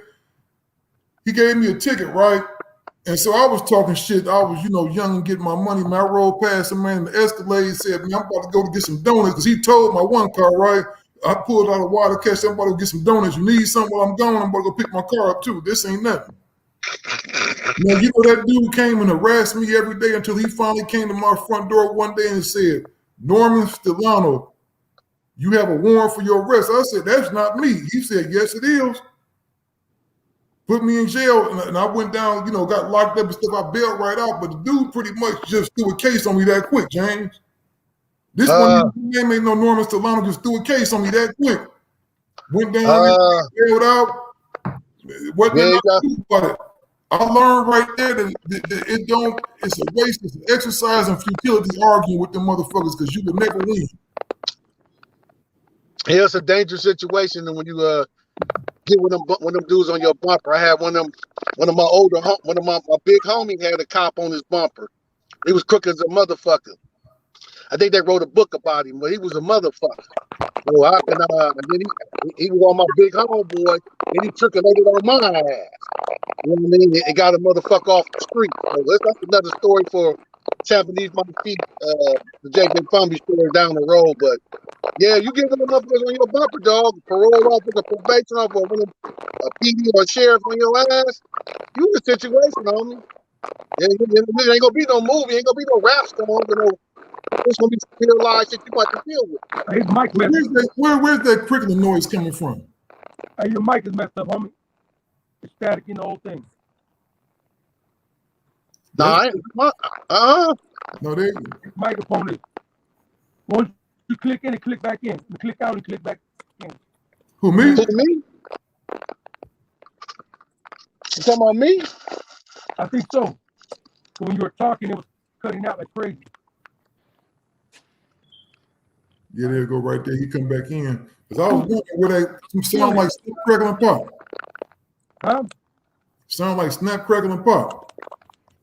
He gave me a ticket, right? And so I was talking shit. I was, young and getting my money. Man, I rolled past him, man. The Escalade said, man, I'm about to go to get some donuts. Because he told my one car, right? I pulled out a water cash. I'm about to get some donuts. You need something while I'm gone? I'm about to go pick my car up, too. This ain't nothing. Now, that dude came and harassed me every day until he finally came to my front door one day and said, Norman Stellano, you have a warrant for your arrest. I said, that's not me. He said, yes, it is. Put me in jail, and I went down, got locked up and stuff. I bailed right out, but the dude pretty much just threw a case on me that quick, James. This one, name ain't no Norman Stellano, just threw a case on me that quick. Went down, bailed out. Wasn't nothing about it. I learned right there that it's a waste, it's an exercise in futility arguing with them motherfuckers because you will never win. Yeah, it's a dangerous situation, and when you get one of them dudes on your bumper. I had one of my big homies had a cop on his bumper. He was crooked as a motherfucker. I think they wrote a book about him, but he was a motherfucker. So and then he was on my big homeboy, and he trickulated on my ass. You know what I mean? It got a motherfucker off the street. So that's another story for Japanese my feet, the JJ Fumby story down the road. But yeah, you get them motherfuckers on your bumper, dog. Parole officer, probation officer, a PD or a sheriff on your ass. You in a situation, homie. Yeah, it ain't gonna be no movie, ain't gonna be no rap song, it's gonna be real life shit you about to deal with. Hey, Mike, where's that crickling noise coming from? Hey, your mic is messed up, homie. It's static in the whole thing. Nah, No, they microphone is. Once you click in and click back in, you click out and click back in. Who, me? You talking about me? I think so. So when you were talking, it was cutting out like crazy. Yeah, there you go right there. He come back in. Because I was wondering where they sound like Snap, Crackle, and Pop. Huh? Sound like Snap, Crackle, and Pop.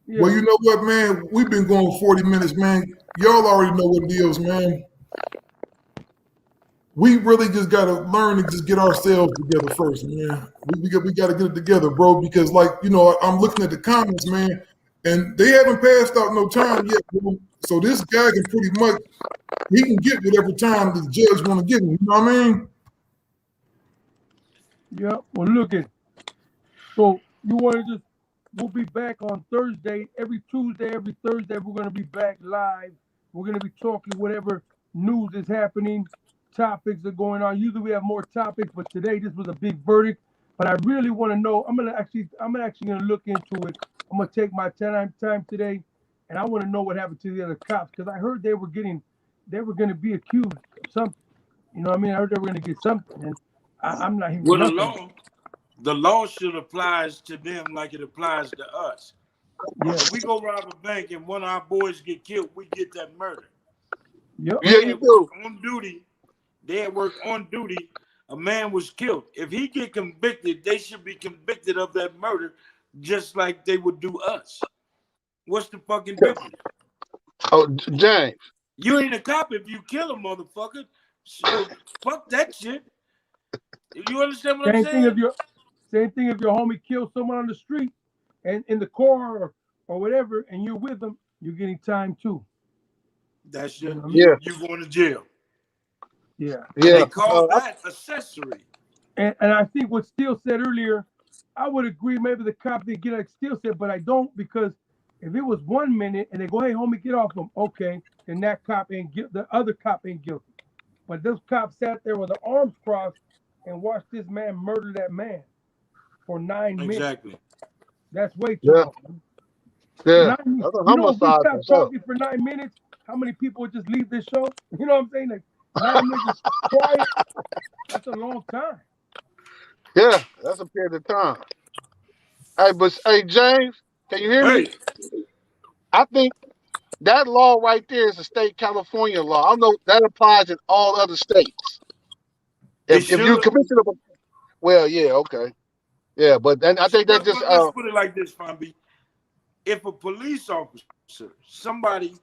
Yeah. Well, you know what, man? We've been going 40 minutes, man. Y'all already know what it is, man. We really just got to learn to just get ourselves together first, man. We got to get it together, bro, because, I'm looking at the comments, man. and they haven't passed out no time yet. So this guy can pretty much, he can get whatever time the judge want to give him. You know what I mean? Yeah. Well, look at. So you want to just? We'll be back on Thursday. Every Tuesday, every Thursday, we're going to be back live. We're going to be talking whatever news is happening, topics are going on. Usually we have more topics, but today this was a big verdict. But I really want to know. I'm actually going to look into it. I'm going to take my time today, and I want to know what happened to the other cops because I heard they were going to be accused of something. You know what I mean? I heard they were going to get something, and I'm not hearing nothing. The law should apply to them like it applies to us. Yeah. If we go rob a bank and one of our boys get killed, we get that murder. Yep. Yeah, you do. On duty, they had work on duty. A man was killed. If he get convicted, they should be convicted of that murder, just like they would do us. What's the fucking difference? Oh, James. You ain't a cop if you kill a motherfucker. So fuck that shit. You understand what I'm saying? Same thing if your homie kills someone on the street and in the car or whatever, and you're with them, you're getting time too. That's your, yeah. You going to jail. Yeah. Yeah. They call that accessory. And I think what Steele said earlier, I would agree. Maybe the cop didn't get like Steele said, but I don't because if it was 1 minute and they go, "Hey, homie, get off him," okay, then that cop ain't the other cop ain't guilty. But those cops sat there with their arms crossed and watched this man murder that man for 9 minutes. Exactly. That's way too long. Yeah. You know, if we stop talking for 9 minutes, how many people would just leave this show? You know what I'm saying? Like 9 minutes quiet. That's a long time. Yeah, that's a period of time. Hey, James, can you hear me? I think that law right there is a state California law. I don't know that applies in all other states. If you commission a, well, yeah, okay, yeah, but then I think that just let's put it like this, Fambi. If a police officer, somebody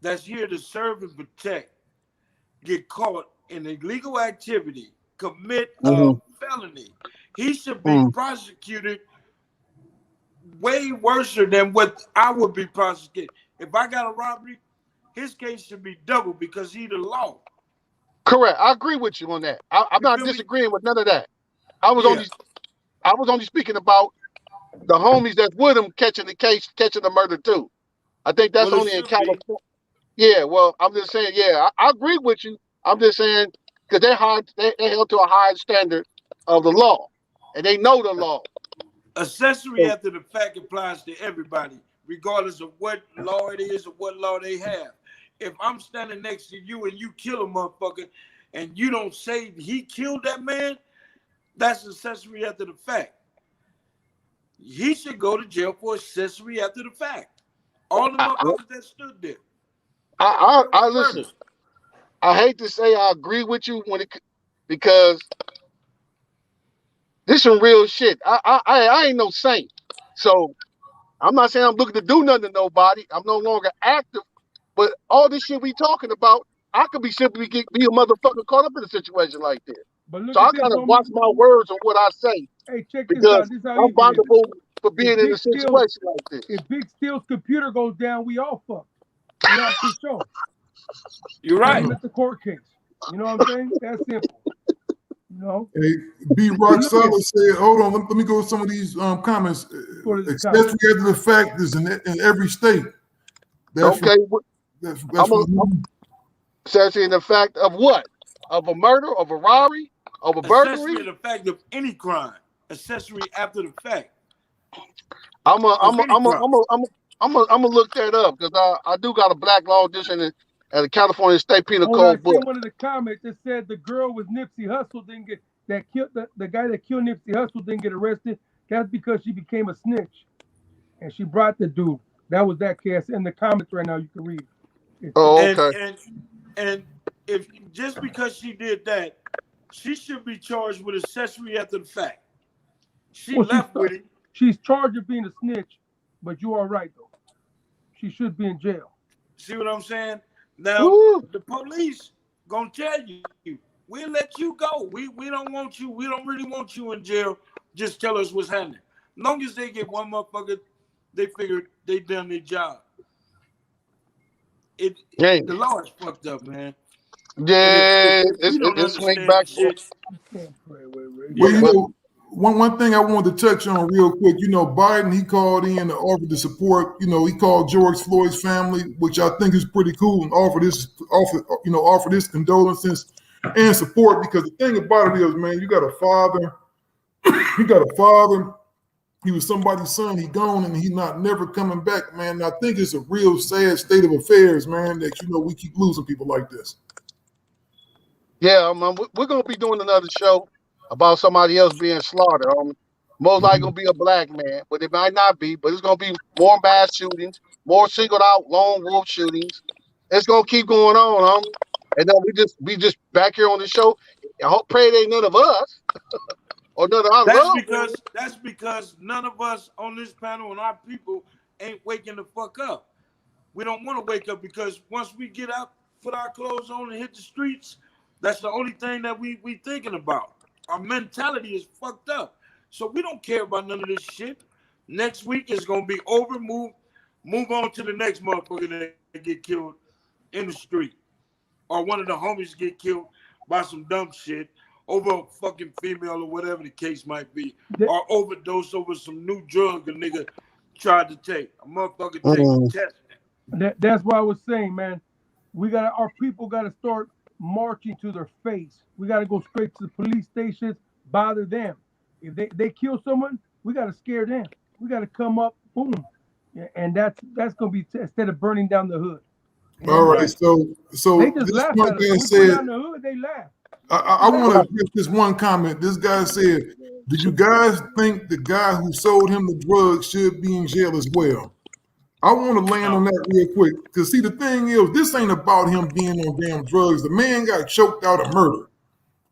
that's here to serve and protect, get caught in illegal activity, commit a felony, he should be prosecuted way worse than what I would be prosecuted. If I got a robbery, his case should be double because he's the law. Correct. I agree with you on that. I'm not disagreeing with none of that. I was only speaking about the homies that's with him catching the murder too. I think that's only in California. Yeah, well, I'm just saying, yeah, I agree with you. I'm just saying because they held to a high standard of the law, and they know the law. Accessory after the fact applies to everybody, regardless of what law it is or what law they have. If I'm standing next to you and you kill a motherfucker and you don't say he killed that man, that's accessory after the fact. He should go to jail for accessory after the fact. All the motherfuckers that stood there. I listen. I hate to say I agree with you because this some real shit. I ain't no saint, so I'm not saying I'm looking to do nothing to nobody. I'm no longer active, but all this shit we talking about, I could be simply be a motherfucker caught up in a situation like this. So I gotta watch my words on what I say. Hey, check because this out. I'm vulnerable for being in a situation like this. If Big Steel's computer goes down, we all fucked. You know, for sure. You're right. It's the court case. You know what I'm saying? That's simple. You know. Hey, B. Rock Solid said, "Hold on, let me go with some of these comments. Accessory after the fact is in every state." That's okay. That's accessory in the fact of what? Of a murder? Of a robbery? Of a burglary? Accessory in the fact of any crime. Accessory after the fact. I'm gonna look that up because I do got a black law edition at the California State Penal Code book. One of the comments that said the girl with Nipsey Hussle didn't get the guy that killed Nipsey Hussle didn't get arrested. That's because she became a snitch, and she brought the dude. That was that case in the comments right now. You can read. Okay. And if just because she did that, she should be charged with accessory after the fact. She left with it. She's charged with being a snitch, but you are right though. She should be in jail. See what I'm saying? Now the police gonna tell you, we'll let you go. We don't want you. We don't really want you in jail. Just tell us what's happening. As long as they get one motherfucker they figured they done their job. Yeah. The law is fucked up, man. Yeah, If we don't it's swing understand back. shit. Well, you know, one thing I wanted to touch on real quick, you know, Biden, he called in to offer the support. You know, he called George Floyd's family, which I think is pretty cool, and offer this condolences and support. Because the thing about it is, man, you got a father. He was somebody's son. He gone and he not never coming back, man. And I think it's a real sad state of affairs, man, that, you know, we keep losing people like this. Yeah, we're gonna be doing another show about somebody else being slaughtered. Most likely gonna be a black man, but it might not be. But it's gonna be more mass shootings, more singled out lone wolf shootings. It's gonna keep going on, and then we just back here on the show. I hope pray it ain't none of us or none of our That's because none of us on this panel and our people ain't waking the fuck up. We don't want to wake up because once we get out, put our clothes on and hit the streets, that's the only thing that we thinking about. Our mentality is fucked up. So we don't care about none of this shit. Next week is gonna be over. Move on to the next motherfucker that get killed in the street. Or one of the homies get killed by some dumb shit over a fucking female or whatever the case might be. Or overdose over some new drug a nigga tried to take. A motherfucker take a test. That's why I was saying, man, our people gotta start marching to their face. We got to go straight to the police stations, bother them. If they kill someone, we got to scare them. We got to come up, boom. And that's going to be, instead of burning down the hood. All right. So they just laugh at us. We burn down the hood, they laugh. I want to give this one comment. This guy said, do you guys think the guy who sold him the drugs should be in jail as well? I want to land on that real quick. Because, see, the thing is, this ain't about him being on damn drugs. The man got choked out of murder.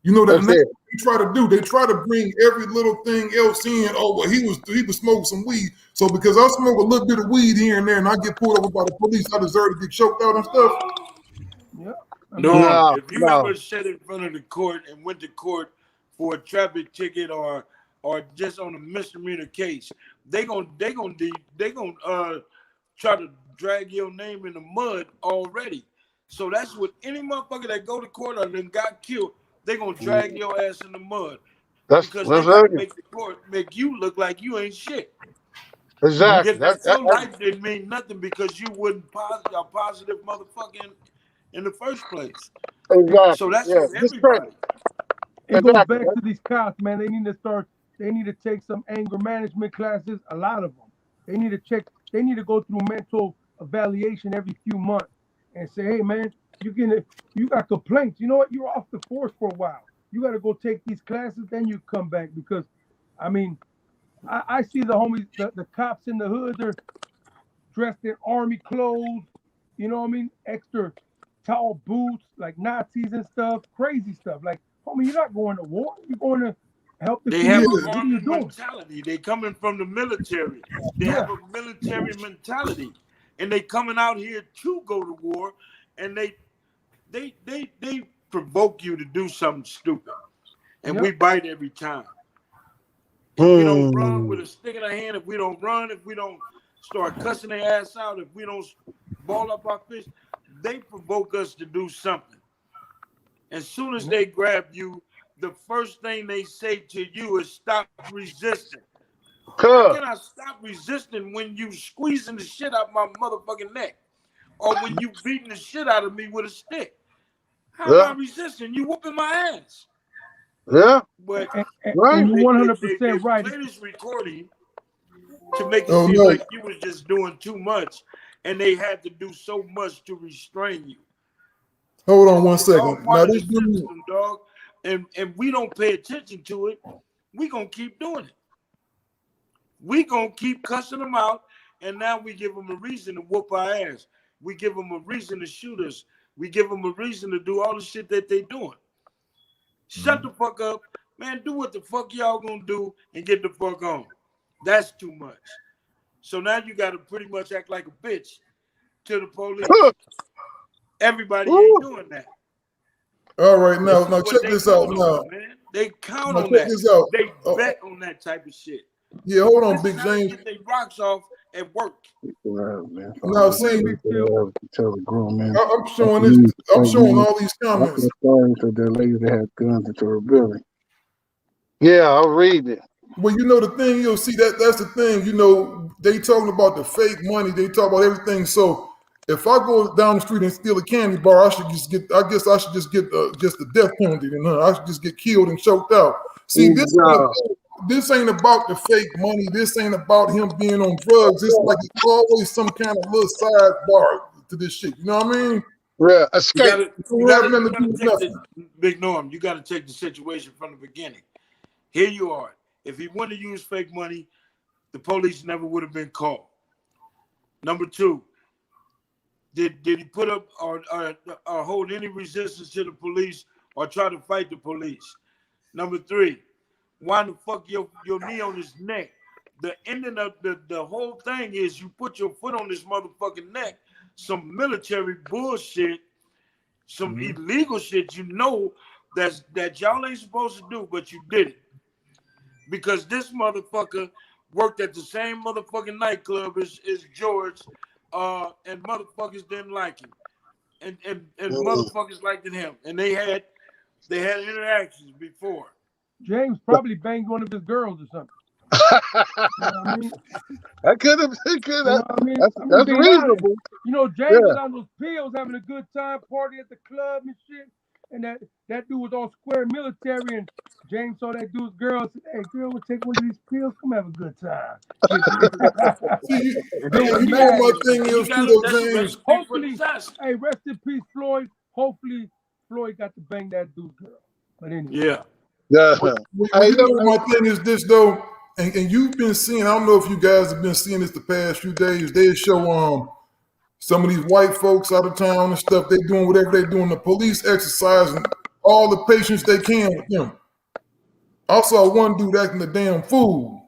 You know that they try to do. They try to bring every little thing else in. Oh, well, he was smoking some weed. So because I smoke a little bit of weed here and there and I get pulled over by the police, I deserve to get choked out and stuff. Yeah. No, if you ever sat in front of the court and went to court for a traffic ticket or just on a misdemeanor case, they gonna try to drag your name in the mud already. So that's what any motherfucker that go to court or then got killed, they gonna drag your ass in the mud. Because they gotta make the court make you look like you ain't shit. Exactly. Your life didn't mean nothing because you wasn't a positive motherfucker in the first place. Exactly. So that's for everybody. It goes back to these cops, man. They need to take some anger management classes, a lot of them. They need to go through mental evaluation every few months and say, hey, man, you got complaints. You know what? You're off the force for a while. You got to go take these classes, then you come back. Because, I mean, I see the homies, the cops in the hood, they're dressed in army clothes, you know what I mean? Extra tall boots, like Nazis and stuff, crazy stuff. Like, homie, you're not going to war. You're going to help the community. They have a army mentality. They coming from the military. They have a military mentality. And they coming out here to go to war, and they provoke you to do something stupid. And we bite every time. If we don't run with a stick in our hand, if we don't run, if we don't start cussing their ass out, if we don't ball up our fist, they provoke us to do something. As soon as they grab you, the first thing they say to you is stop resisting. How can I stop resisting when you squeezing the shit out my motherfucking neck? Or when you beating the shit out of me with a stick? How am I resisting? You whooping my ass. Yeah. But you're 100% right. They play this recording to make it seem like you was just doing too much, and they had to do so much to restrain you. Hold on one second. Now this system, dog, and we don't pay attention to it, we gonna keep doing it. We gonna keep cussing them out, and now we give them a reason to whoop our ass. We give them a reason to shoot us. We give them a reason to do all the shit that they doing. Shut the fuck up, man. Do what the fuck y'all gonna do and get the fuck on. That's too much. So now you gotta pretty much act like a bitch to the police. Everybody ain't doing that. All right, now check this out. Now they count on that. They bet on that type of shit. Yeah, hold on, Big James. Get their rocks off at work. Man. No, see, Tell the grown man. I'm showing this. I'm showing all these comments. Stories of their ladies that had guns into a building. Yeah, I'll read it. Well, you know the thing, you'll see that's the thing. You know, they talking about the fake money. They talk about everything. So if I go down the street and steal a candy bar, I should just get. I guess I should just get just the death penalty. Then I should just get killed and choked out. See, this ain't about the fake money. This ain't about him being on drugs. It's like it's always some kind of little sidebar to this shit. You know what I mean? Yeah, escape. Big Norm, you got to take the situation from the beginning. Here you are. If he wanted to use fake money, the police never would have been called. Number two, did he put up or hold any resistance to the police or try to fight the police? Number three, why the fuck your knee on his neck? The ending of the whole thing is you put your foot on this motherfucking neck. Some military bullshit, some illegal shit you know that y'all ain't supposed to do, but you did it. Because this motherfucker worked at the same motherfucking nightclub as George, and motherfuckers didn't like him. And motherfuckers liked him. And they had interactions before. James probably banged one of his girls or something. You know what I mean? That could have. You know what I mean? That's reasonable. You know, James was on those pills having a good time, party at the club and shit. And that dude was all square military, and James saw that dude's girl and said, "Hey, girl, we'll take one of these pills. Come have a good time." You know my thing is too, though, James. Hopefully, hey, rest in peace, Floyd. Hopefully, Floyd got to bang that dude's girl. But anyway. Yeah. You know my thing is this though, and you've been seeing. I don't know if you guys have been seeing this the past few days. They show some of these white folks out of town and stuff. They doing whatever they doing. The police exercising all the patience they can with them. I saw one dude acting a damn fool.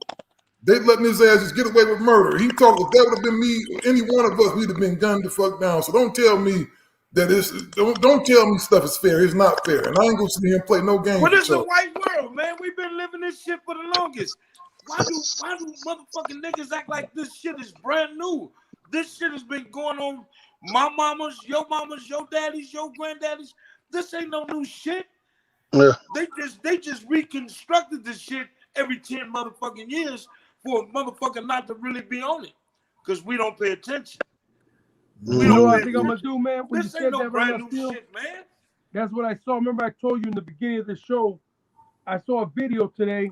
They letting his ass just get away with murder. He talked. If that would have been me, any one of us, we'd have been gunned the fuck down. So don't tell me that it's. Don't tell me stuff is fair. It's not fair, and I ain't gonna sit here and play no games. But it's a white world, man. We've been living this shit for the longest. Why do motherfucking niggas act like this shit is brand new? This shit has been going on. My mamas, your daddies, your granddaddies. This ain't no new shit. Yeah. They just reconstructed this shit every 10 motherfucking years for a motherfucker not to really be on it. Because we don't pay attention. You know what I think I'm gonna do, man? When This you ain't said no that brand right new now, shit, man. that's what I saw. Remember I told you in the beginning of the show, I saw a video today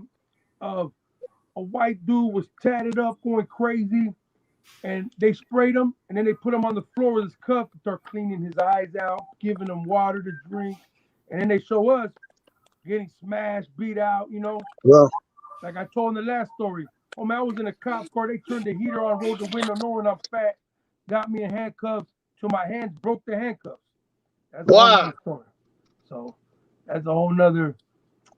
of a white dude was tatted up, going crazy, and they sprayed him, and then they put him on the floor with his cup and start cleaning his eyes out, giving him water to drink, and then they show us getting smashed, beat out, you know. Yeah. Like I told in the last story. Oh man, I was in a cop car. They turned the heater on, rolled the window, knowing I'm fat, got me in handcuffs till my hands broke the handcuffs. That's a whole nother story. So that's a whole nother.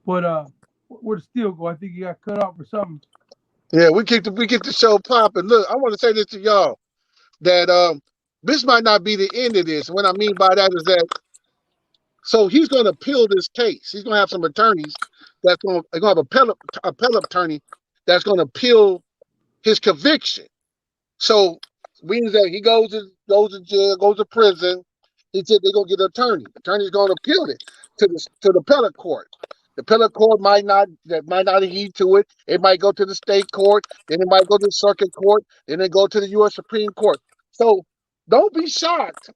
But where'd the steel go? I think he got cut off or something. Yeah, we get the show popping. Look, I want to say this to y'all that this might not be the end of this. What I mean by that is that so he's going to appeal this case. He's going to have some attorneys they're going to have a appellate attorney that's going to appeal his conviction. So means that he goes to jail, goes to prison. He said they're going to get an attorney. The attorney's going to appeal it to the appellate court. The appellate court might not heed to it. It might go to the state court, then it might go to the circuit court, then it go to the U.S. Supreme Court. So don't be shocked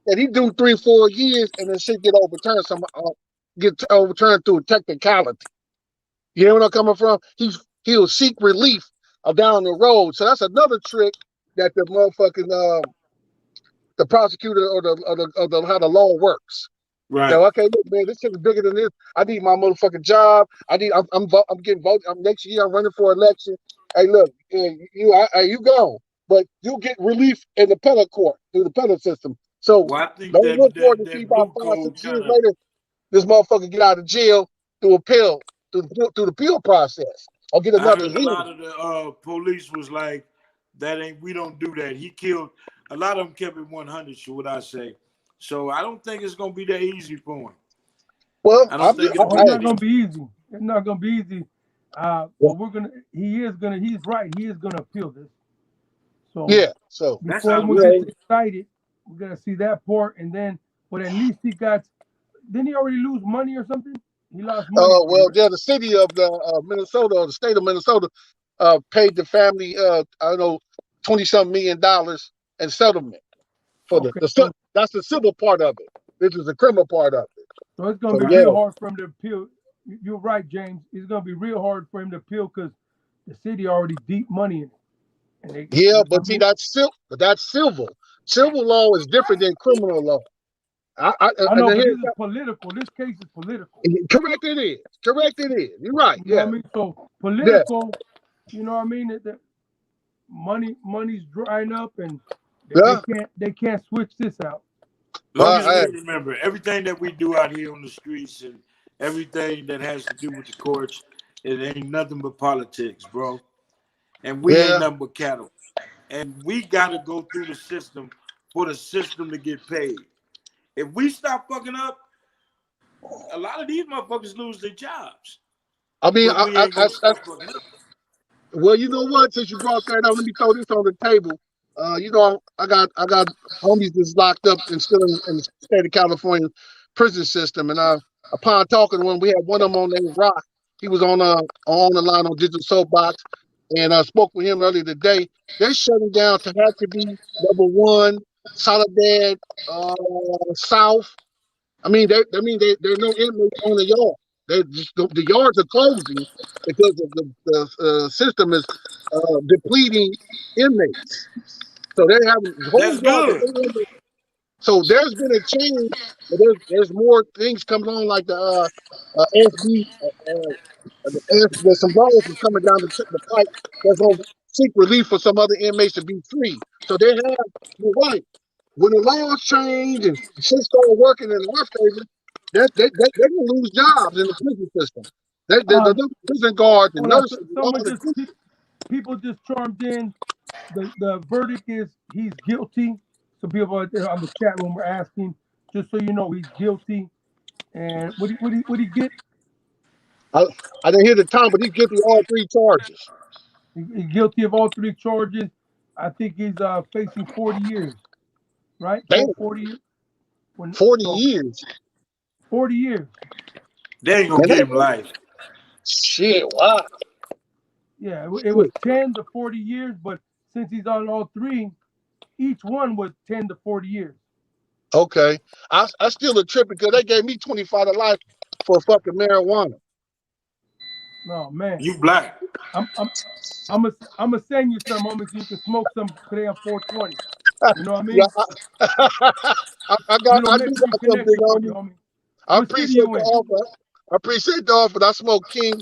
that he do 3-4 years and then shit get overturned. Get overturned through a technicality. You know where I'm coming from? He'll seek relief down the road. So that's another trick that the motherfucking the prosecutor or the how the law works. Right. So, okay, look, man, this shit is bigger than this. I need my motherfucking job. I'm getting voted. Next year I'm running for election. Hey, look, you go, but you get relief in the appellate court through the appellate system. So I think don't look forward to see about 5-6 years later this motherfucker get out of jail through the appeal process or get another hearing. A lot of the police was like, we don't do that. He killed. A lot of them kept it 100. So what I say. So I don't think it's gonna be that easy for him. Well, it's not gonna be easy. It's not gonna be easy. But he's right. He is gonna appeal this. So Yeah. So That's before how everyone we- gets excited, we gotta see that part, and then, but at least he got. Didn't he already lose money or something? He lost money. well, yeah, the city of Minnesota, or the state of Minnesota, paid the family I don't know, $20-something million in settlement for Okay, that's the civil part of it. This is the criminal part of it. so it's gonna So, be yeah. real hard for him to appeal. You're right, James. It's gonna be real hard for him to appeal because the city already deep money in it. And they, Yeah, but see, that's civil. Civil law is different than criminal law. I know, but this is political. This case is political. Correct, it is. Correct, it is. You're right. You know Yeah. what I mean? So political. You know what I mean? That money's drying up, and they can't switch this out. Long as we remember, everything that we do out here on the streets and everything that has to do with the courts, it ain't nothing but politics, bro. And we ain't nothing but cattle. And we got to go through the system for the system to get paid. If we stop fucking up, a lot of these motherfuckers lose their jobs. I mean, well, you know what? Since you brought that up, let me throw this on the table. You know, I got homies that's locked up and still in the state of California prison system. And upon talking to one, we had one of them on named Rock. He was on the line on Digital Soapbox, and I spoke with him earlier today. They're shutting down Tehachapi, Number 1, Soledad, South. I mean, there are no inmates on the yard. The yards are closing because of the system is depleting inmates. So they're having That's good. So there's been a change. But there's more things coming on, like the SB. There's some laws that's coming down the pipe that's going to seek relief for some other inmates to be free. So they have, you're right. When the laws change and shit start working in our favor, they're going to lose jobs in the prison system. The prison guards and nurses. People just chimed in. The verdict is he's guilty. So people on the chat room were asking, just so you know, he's guilty. And what he get? I didn't hear the time, but he's guilty of all 3 charges. He's guilty of all 3 charges. I think he's facing 40 years. Right? 40 years. 40 years. 40 years. They ain't gonna give him life. Shit, wow. Yeah, it was 10 to 40 years, but since he's on all 3, each one was 10 to 40 years. Okay. I still a trip because they gave me 25 to life for fucking marijuana. Oh man. You black. I'm gonna send you some, homie, so you can smoke some today on 420. You know what I mean? Yeah, I do got some big homie. I appreciate the offer. I appreciate the offer. I smoke King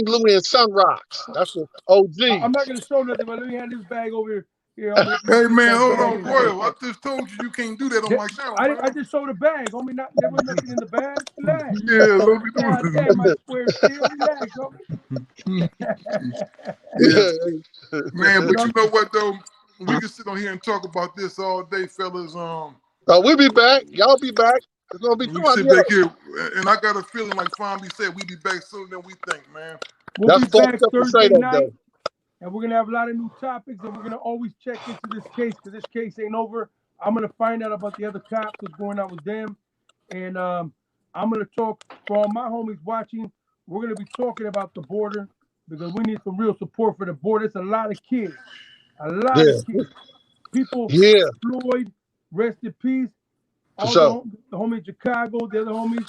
Louis and Sun Rocks. That's the OG. I'm not gonna show nothing, but let me hand this bag over here. Hey man, hold on, boy. I just told you can't do that on my channel. I just showed the bag, homie. There was nothing in the bag. Relax. Yeah, let me do God it. damn, my square steel. Relax, homie. Yeah. Man, but you know what though? We can sit on here and talk about this all day, fellas. We'll be back. Y'all be back. It's gonna be we sit back here, and I got a feeling like Fonby said, we be back sooner than we think, man. We'll be back Thursday night, and we're gonna have a lot of new topics, and we're gonna always check into this case because this case ain't over. I'm gonna find out about the other cops, what's going on with them, and I'm gonna talk for all my homies watching. We're gonna be talking about the border because we need some real support for the border. It's a lot of kids, of kids. People, Floyd, rest in peace. All the homies in Chicago, the other homies,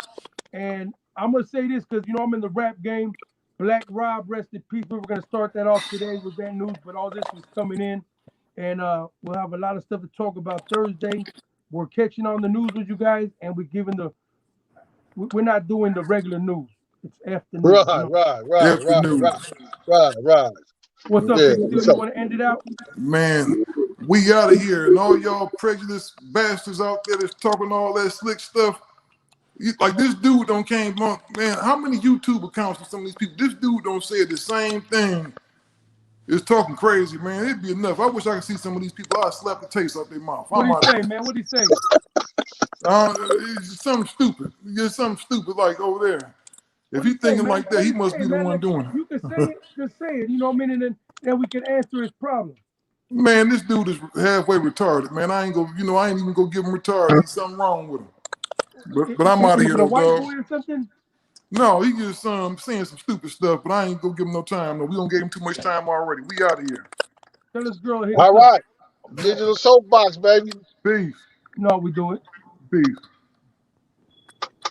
and I'm gonna say this because I'm in the rap game. Black Rob, rest in peace. We were gonna start that off today with that news, but all this was coming in, and we'll have a lot of stuff to talk about Thursday. We're catching on the news with you guys, and we're giving we're not doing the regular news. It's after news. Right. What's up? You want to end it out? Man, we out of here, and all y'all prejudiced bastards out there that's talking all that slick stuff. Like this dude don't came on, man. How many YouTube accounts for some of these people? This dude don't say the same thing. Is talking crazy, man. It'd be enough. I wish I could see some of these people. I'd slap the taste out their mouth. What do you say, man? What do you say? It's something stupid. There's something stupid like over there. If he's thinking like that, he must be the one doing it. You can say it. Just say it. You know what I mean? And then we can answer his problem. Man, this dude is halfway retarded, man. I ain't even gonna give him retarded. There's something wrong with him. But I'm out of here A though, white dog. boy or something? No, he just saying some stupid stuff, but I ain't gonna give him no time. No, we gonna give him too much time already. We out of here. Tell this girl to hit All us up. right. Digital soapbox, baby. Peace. No, we do it. Peace.